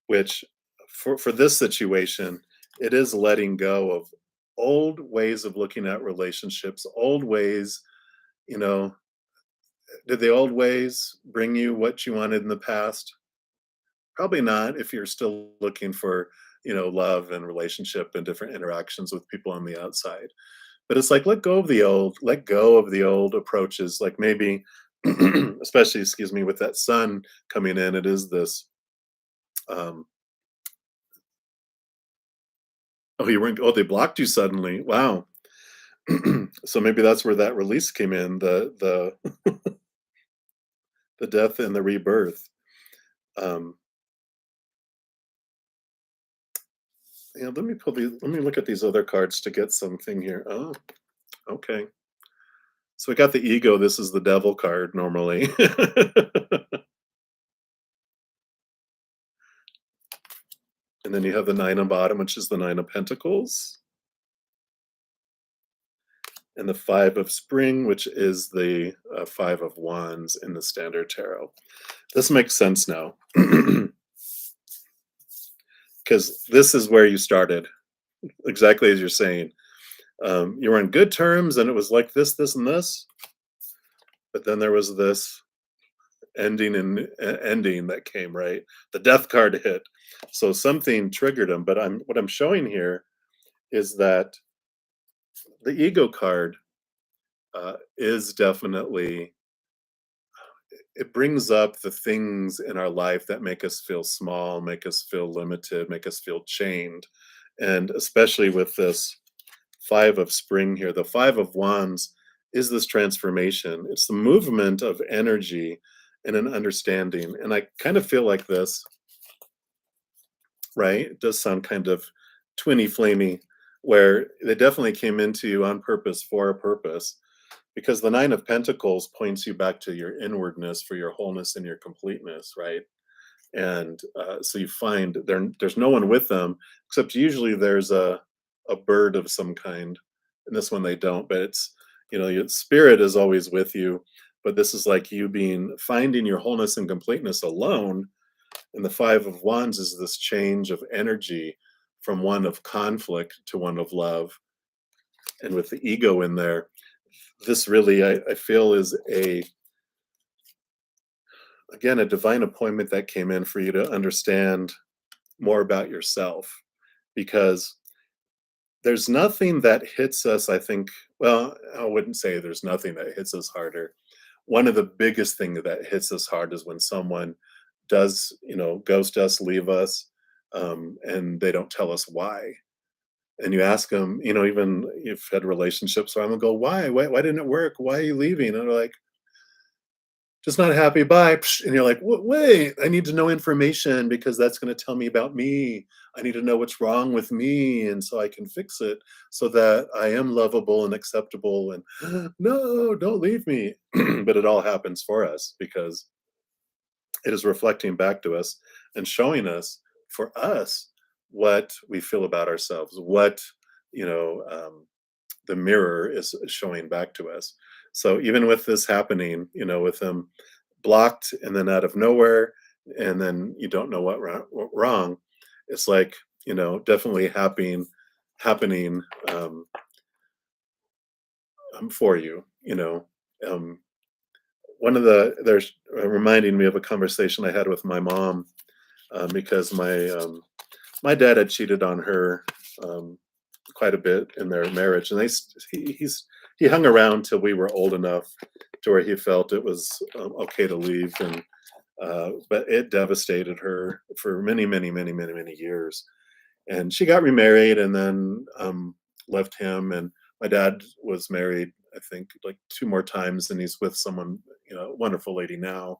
which for this situation, it is letting go of old ways of looking at relationships, old ways, you know, did the old ways bring you what you wanted in the past? Probably not if you're still looking for, love and relationship and different interactions with people on the outside. But it's like let go of the old approaches. Like maybe, especially, excuse me, with that sun coming in, it is this. Um, oh, you weren't. Oh, they blocked you suddenly. Wow. So maybe that's where that release came in. The death and the rebirth. Um, let me look at these other cards to get something here. Oh, okay. So we got the ego. This is the devil card normally. And then you have the nine on bottom, which is the nine of pentacles. And the five of spring, which is the five of wands in the standard tarot. This makes sense now. Because this is where you started, exactly as you're saying. You were on good terms, and it was like this, and this. But then there was this ending that came, right? The death card hit. So something triggered him. But what I'm showing here is that the ego card is definitely, it brings up the things in our life that make us feel small, make us feel limited, make us feel chained. And especially with this five of spring here, the five of wands is this transformation. It's the movement of energy and an understanding. And I kind of feel like this, right? It does sound kind of twinny flamey, where they definitely came into you on purpose for a purpose, because the nine of pentacles points you back to your inwardness for your wholeness and your completeness, right? And so you find there's no one with them, except usually there's a bird of some kind. And this one they don't, but it's, your spirit is always with you. But this is like you finding your wholeness and completeness alone. And the five of wands is this change of energy from one of conflict to one of love. And with the ego in there, this really, I feel, is again, a divine appointment that came in for you to understand more about yourself, because there's nothing that hits us, I think. Well, I wouldn't say there's nothing that hits us harder. One of the biggest things that hits us hard is when someone does, ghost us, leave us, and they don't tell us why. And you ask them, even if you've had relationships, where I'm gonna go, why didn't it work? Why are you leaving? And they're like, just not happy, bye. Psh. And you're like, wait, I need to know information because that's going to tell me about me. I need to know what's wrong with me, and so I can fix it so that I am lovable and acceptable. And no, don't leave me. But it all happens for us because it is reflecting back to us and showing us, for us, what we feel about ourselves, what, you know, um, the mirror is showing back to us. So even with this happening, with them blocked and then out of nowhere, and then you don't know what wrong, it's like, definitely happening, um, for you. Um, One of there's reminding me of a conversation I had with my mom, because my dad had cheated on her, um, quite a bit in their marriage, and he hung around till we were old enough to where he felt it was, okay to leave, and but it devastated her for many, many, many, many, many years. And she got remarried, and then left him. And my dad was married, I think, like two more times, and he's with someone, wonderful lady now.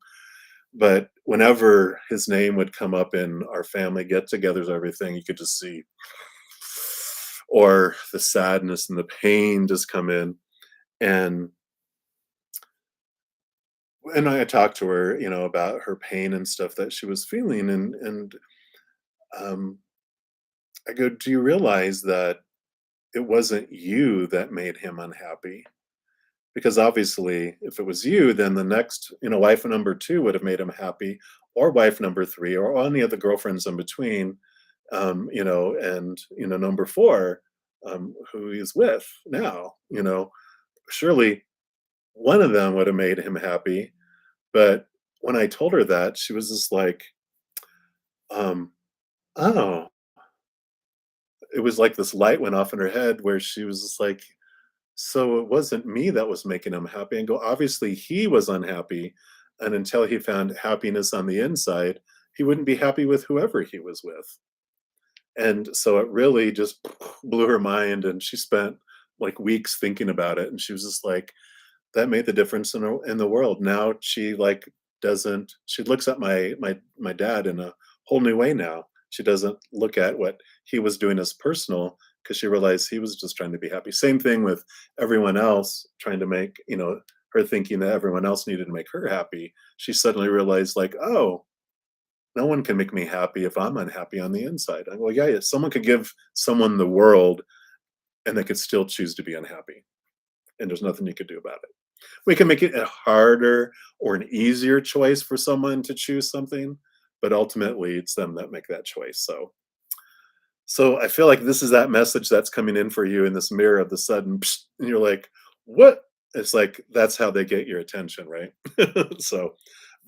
But whenever his name would come up in our family get-togethers, everything, you could just see, or the sadness and the pain just come in. And I talked to her, about her pain and stuff that she was feeling, and um, I go, "Do you realize that it wasn't you that made him unhappy? Because obviously, if it was you, then the next, wife number two would have made him happy, or wife number three, or any of the girlfriends in between, and number four, who he's with now, surely one of them would have made him happy." But when I told her that, she was just like, um, "Oh," it was like this light went off in her head where she was just like, "So it wasn't me that was making him happy." And go, obviously he was unhappy, and until he found happiness on the inside, he wouldn't be happy with whoever he was with. And so it really just blew her mind, and she spent like weeks thinking about it, and she was just like, that made the difference in the world. Now she like doesn't she looks at my dad in a whole new way now. She doesn't look at what he was doing as personal, because she realized he was just trying to be happy. Same thing with everyone else trying to make, her thinking that everyone else needed to make her happy. She suddenly realized, like, oh, no one can make me happy if I'm unhappy on the inside. I go, yeah, yeah, someone could give someone the world and they could still choose to be unhappy. And there's nothing you could do about it. We can make it a harder or an easier choice for someone to choose something, but ultimately it's them that make that choice. So I feel like this is that message that's coming in for you in this mirror of the sudden, psh, and you're like, what? It's like that's how they get your attention, right? So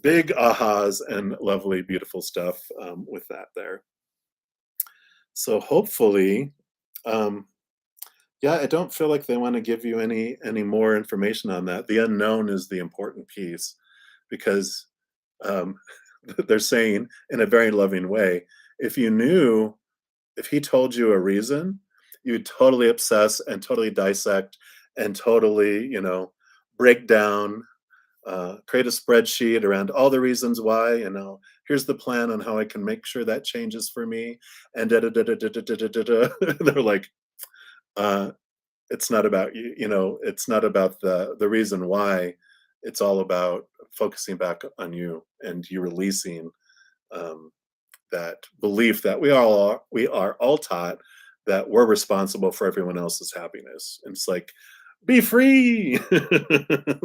big ahas and lovely, beautiful stuff, with that there. So hopefully, um, yeah, I don't feel like they want to give you any more information on that. The unknown is the important piece, because um, they're saying in a very loving way, if you knew, if he told you a reason, you'd totally obsess and totally dissect and totally, break down, create a spreadsheet around all the reasons why. Here's the plan on how I can make sure that changes for me. And da da da da da da da da da. They're like, uh, it's not about you, it's not about the reason why. It's all about focusing back on you, and you releasing, um, that belief that we are all taught that we're responsible for everyone else's happiness. And it's like, be free.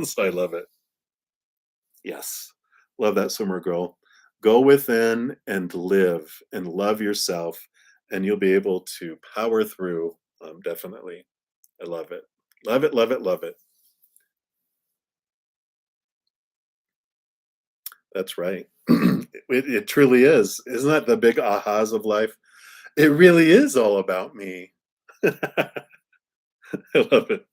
So I love it. Yes, love that, swimmer girl. Go within and live and love yourself, and you'll be able to power through. Definitely. I love it. Love it, love it, love it. That's right. It truly is. Isn't that the big ahas of life? It really is all about me. I love it.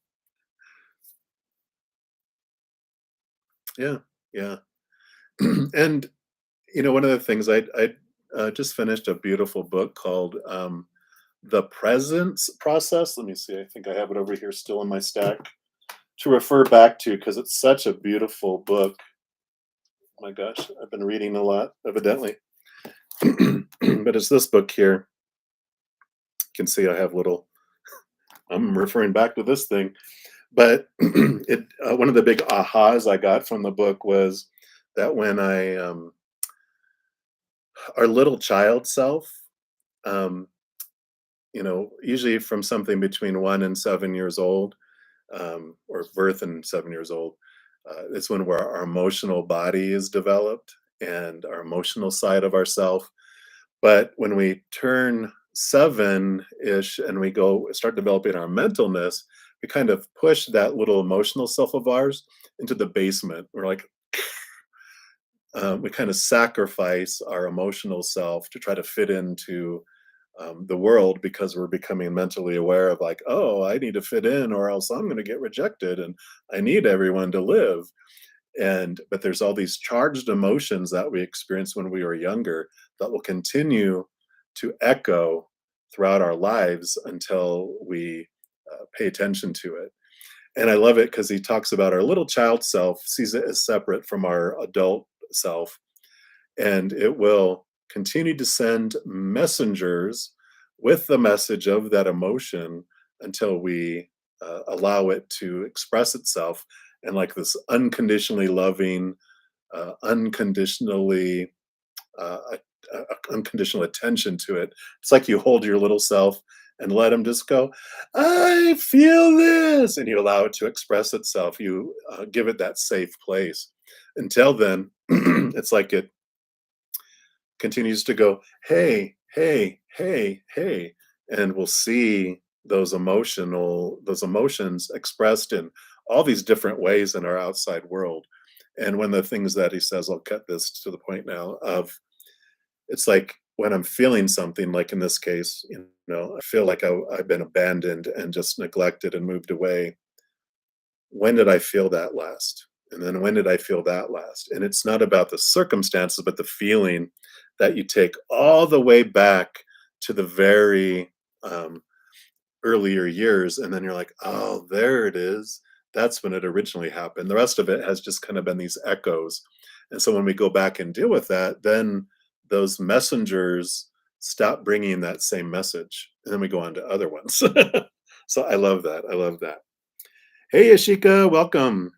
Yeah, yeah. And one of the things I just finished a beautiful book called The Presence Process. Let me see. I think I have it over here still in my stack to refer back to because it's such a beautiful book. Oh my gosh, I've been reading a lot, evidently. But it's this book here. You can see I have little. I'm referring back to this thing. But one of the big ahas I got from the book was that when our little child self, um, usually from something between 1 and 7 years old, or birth and 7 years old, it's when where our emotional body is developed and our emotional side of ourself. But when we turn 7-ish and we go start developing our mentalness, we kind of push that little emotional self of ours into the basement. We're like, we kind of sacrifice our emotional self to try to fit into the world because we're becoming mentally aware of like, oh, I need to fit in or else I'm going to get rejected and I need everyone to live. But there's all these charged emotions that we experienced when we were younger that will continue to echo throughout our lives until we pay attention to it. And I love it because he talks about our little child self sees it as separate from our adult self, and it will continue to send messengers with the message of that emotion until we allow it to express itself and like this unconditionally loving, unconditionally unconditional attention to it. It's like you hold your little self and let him just go, I feel this, and you allow it to express itself. You give it that safe place. Until then, it's like it continues to go, hey, hey, hey, hey, and we'll see those emotions expressed in all these different ways in our outside world. And one of the things that he says, I'll cut this to the point now, of it's like when I'm feeling something, like in this case, I feel like I've been abandoned and just neglected and moved away. When did I feel that last? And then when did I feel that last? And it's not about the circumstances, but the feeling that you take all the way back to the very earlier years. And then you're like, oh, there it is. That's when it originally happened. The rest of it has just kind of been these echoes. And so when we go back and deal with that, then those messengers stop bringing that same message. And then we go on to other ones. So I love that. I love that. Hey, Ashika, welcome.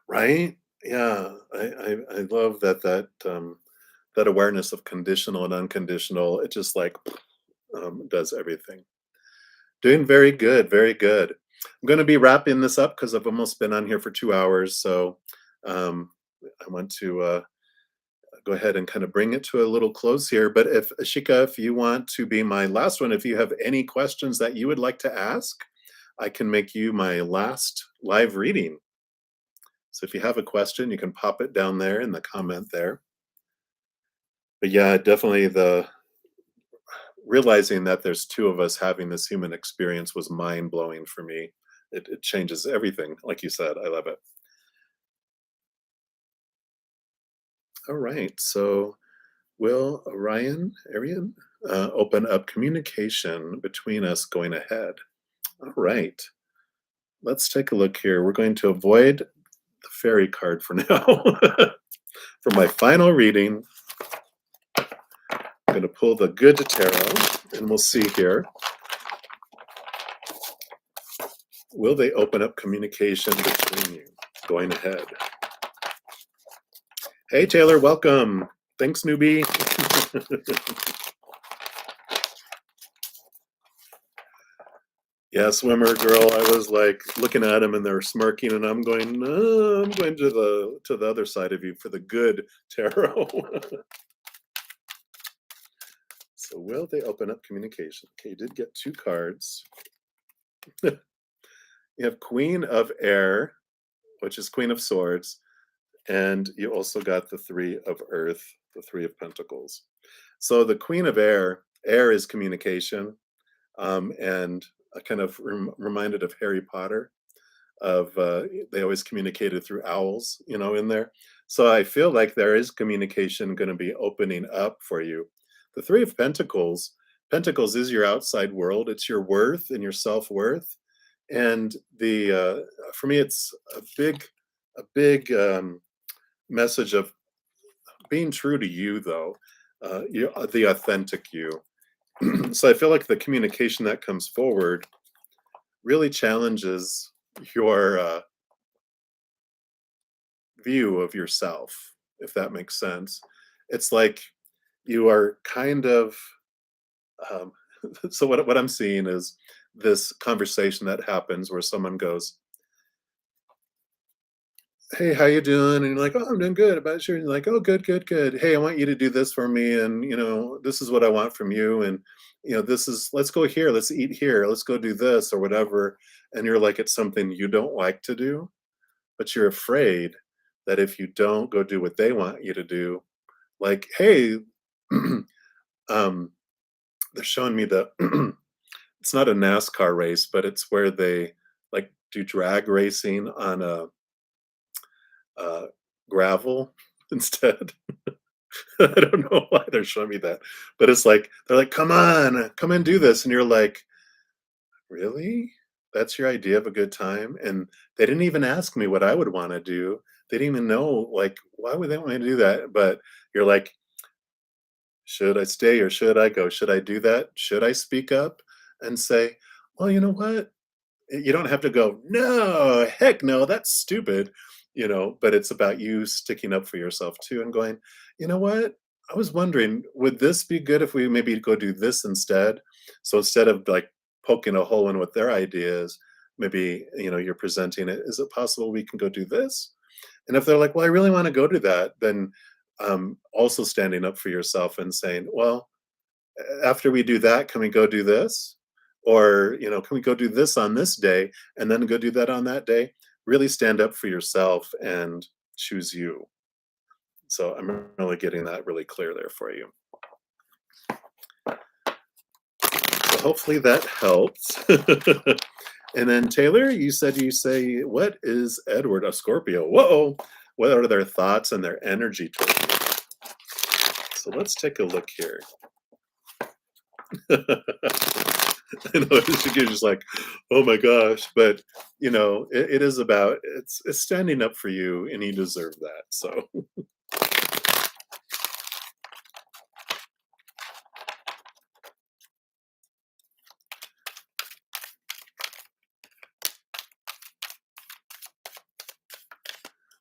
Right? Yeah, I love that awareness of conditional and unconditional. It just like does everything. Doing very good, very good. I'm going to be wrapping this up because I've almost been on here for 2 hours. So um, I want to go ahead and kind of bring it to a little close here. But if Ashika, if you want to be my last one, if you have any questions that you would like to ask, I can make you my last live reading. So if you have a question, you can pop it down there in the comment there. But yeah, definitely the realizing that there's two of us having this human experience was mind blowing for me. It changes everything. Like you said, I love it. All right. So will Arian, open up communication between us going ahead? All right. Let's take a look here. We're going to avoid the fairy card for now. For my final reading, I'm going to pull the Good Tarot, and we'll see here. Will they open up communication between you? Going ahead. Hey, Taylor, welcome. Thanks, newbie. Yeah, swimmer girl. I was like looking at them and they're smirking, and I'm going, no, I'm going to the other side of you for the good tarot. So will they open up communication? Okay, you did get 2 cards. You have Queen of Air, which is Queen of Swords, and you also got the 3 of Earth, the 3 of Pentacles. So the Queen of Air is communication, and I kind of reminded of Harry Potter. Of they always communicated through owls, you know, in there. So I feel like there is communication going to be opening up for you. The 3 of Pentacles, Pentacles is your outside world. It's your worth and your self-worth. And the for me, it's a big message of being true to you, though, the authentic you. So I feel like the communication that comes forward really challenges your view of yourself, if that makes sense. It's like you are kind of um, so what I'm seeing is this conversation that happens where someone goes, "Hey, how you doing?" And you're like, "Oh, I'm doing good. About you?" And you're like, "Oh, good, good, good. Hey, I want you to do this for me, and you know, this is what I want from you, and you know, this is let's go here, let's eat here, let's go do this or whatever." And you're like, it's something you don't like to do, but you're afraid that if you don't go do what they want you to do, like, hey, um, they're showing me the it's not a NASCAR race, but it's where they like do drag racing on a uh, gravel instead. I don't know why they're showing me that, but it's like they're like, "Come on, come and do this," and you're like, "Really? That's your idea of a good time?" And they didn't even ask me what I would want to do. They didn't even know like why would they want me to do that. But you're like, should I stay or should I go? Should I do that? Should I speak up and say, well, you know what? You don't have to go, no, heck no, that's stupid, you know, but it's about you sticking up for yourself too and going, you know what? I was wondering, would this be good if we maybe go do this instead? So instead of like poking a hole in what their idea is, maybe, you know, you're presenting it. Is it possible we can go do this? And if they're like, well, I really want to go to that, then also standing up for yourself and saying, well, after we do that, can we go do this? Or, you know, can we go do this on this day and then go do that on that day? Really stand up for yourself and choose you. So I'm really getting that really clear there for you. So hopefully that helps. And then Taylor, you said you say, what is Edward, a Scorpio? Whoa, what are their thoughts and their energy towards you? So let's take a look here. I know you're just like, oh my gosh, but you know, it is about it's standing up for you, and you deserve that. So,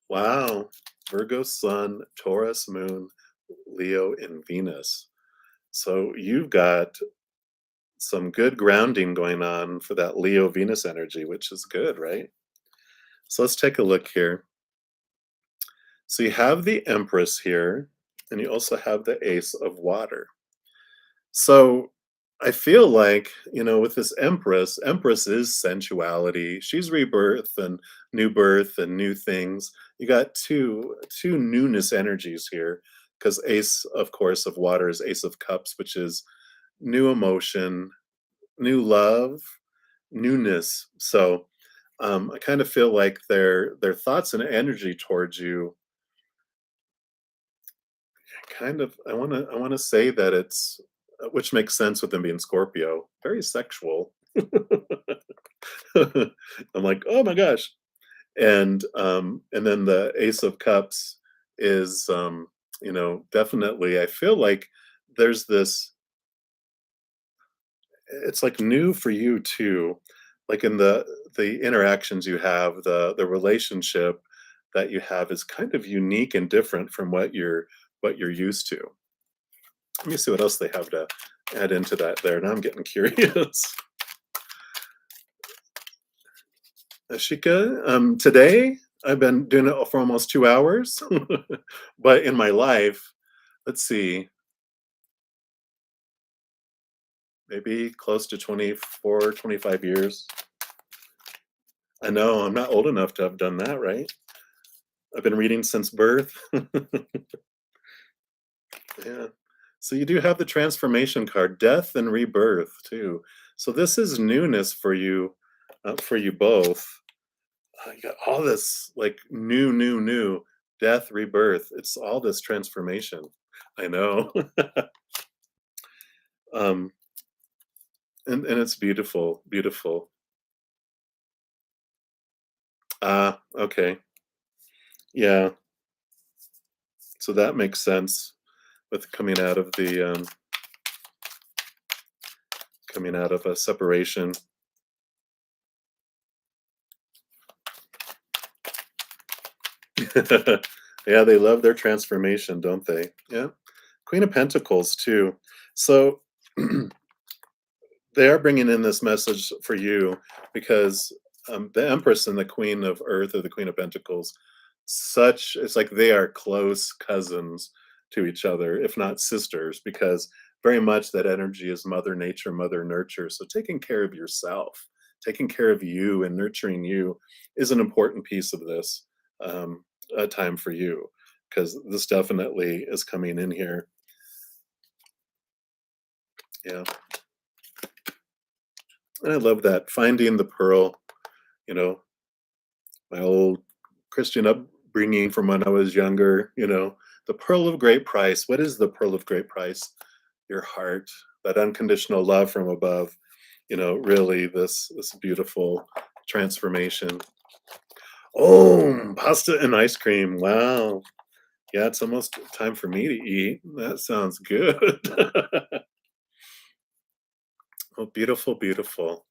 wow, Virgo Sun, Taurus Moon, Leo, and Venus. So you've got some good grounding going on for that Leo Venus energy, which is good, right? So let's take a look here. So you have the Empress here, and you also have the Ace of Water. So I feel like, you know, with this Empress, Empress is sensuality. She's rebirth and new birth and new things. You got two newness energies here because Ace, of course, of Water is Ace of Cups, which is new emotion, new love, newness. So I kind of feel like their thoughts and energy towards you kind of I want to say that it's which makes sense with them being Scorpio, very sexual. I'm like, "Oh my gosh." And then the Ace of Cups is you know, definitely I feel like there's this it's like new for you too. Like in the interactions you have, the relationship that you have is kind of unique and different from what you're used to. Let me see what else they have to add into that there. Now I'm getting curious. Ashika, today I've been doing it for almost 2 hours, but in my life, let's see, maybe close to 24, 25 years. I know I'm not old enough to have done that, right? I've been reading since birth. Yeah. So you do have the transformation card, death and rebirth too. So this is newness for you both. You got all this like new, death, rebirth. It's all this transformation. I know. um, and it's beautiful, beautiful. Ah, okay. Yeah. So that makes sense with coming out of a separation. Yeah, they love their transformation, don't they? Yeah. Queen of Pentacles too. So they are bringing in this message for you because the Empress and the Queen of Earth, or the Queen of Pentacles, such it's like they are close cousins to each other, if not sisters, because very much that energy is Mother Nature, Mother Nurture. So taking care of yourself, taking care of you, and nurturing you is an important piece of this time for you, because this definitely is coming in here. Yeah, and I love that finding the pearl. You know, my old Christian upbringing from when I was younger, the pearl of great price. What is the pearl of great price? Your heart, that unconditional love from above, really this beautiful transformation. Oh, pasta and ice cream. Wow. Yeah, it's almost time for me to eat. That sounds good. Oh, beautiful, beautiful.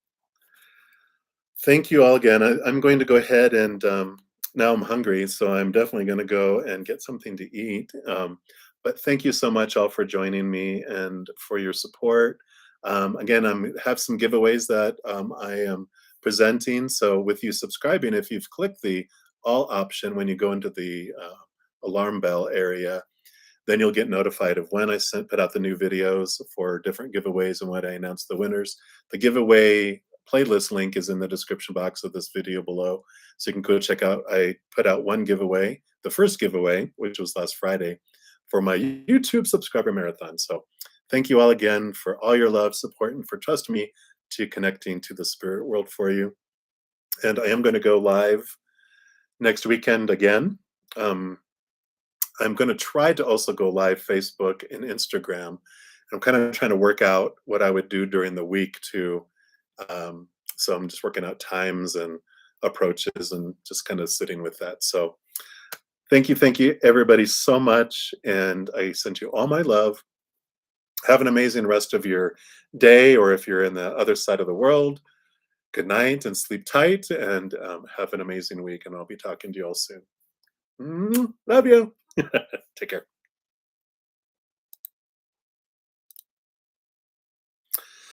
Thank you all again. I'm going to go ahead and now I'm hungry, so I'm definitely going to go and get something to eat. But thank you so much all for joining me and for your support. Again, I have some giveaways that I am presenting. So with you subscribing, if you've clicked the all option when you go into the alarm bell area, then you'll get notified of when I put out the new videos for different giveaways and when I announce the winners. The giveaway playlist link is in the description box of this video below. So you can go check out, I put out one giveaway, the first giveaway, which was last Friday, for my YouTube subscriber marathon. So thank you all again for all your love, support, and for trusting me to connecting to the spirit world for you. And I am going to go live next weekend again. I'm going to try to also go live Facebook and Instagram. I'm kind of trying to work out what I would do during the week too. So I'm just working out times and approaches and just kind of sitting with that. So thank you everybody so much. And I send you all my love. Have an amazing rest of your day, or if you're in the other side of the world, good night and sleep tight, and have an amazing week. And I'll be talking to you all soon. Love you. Take care.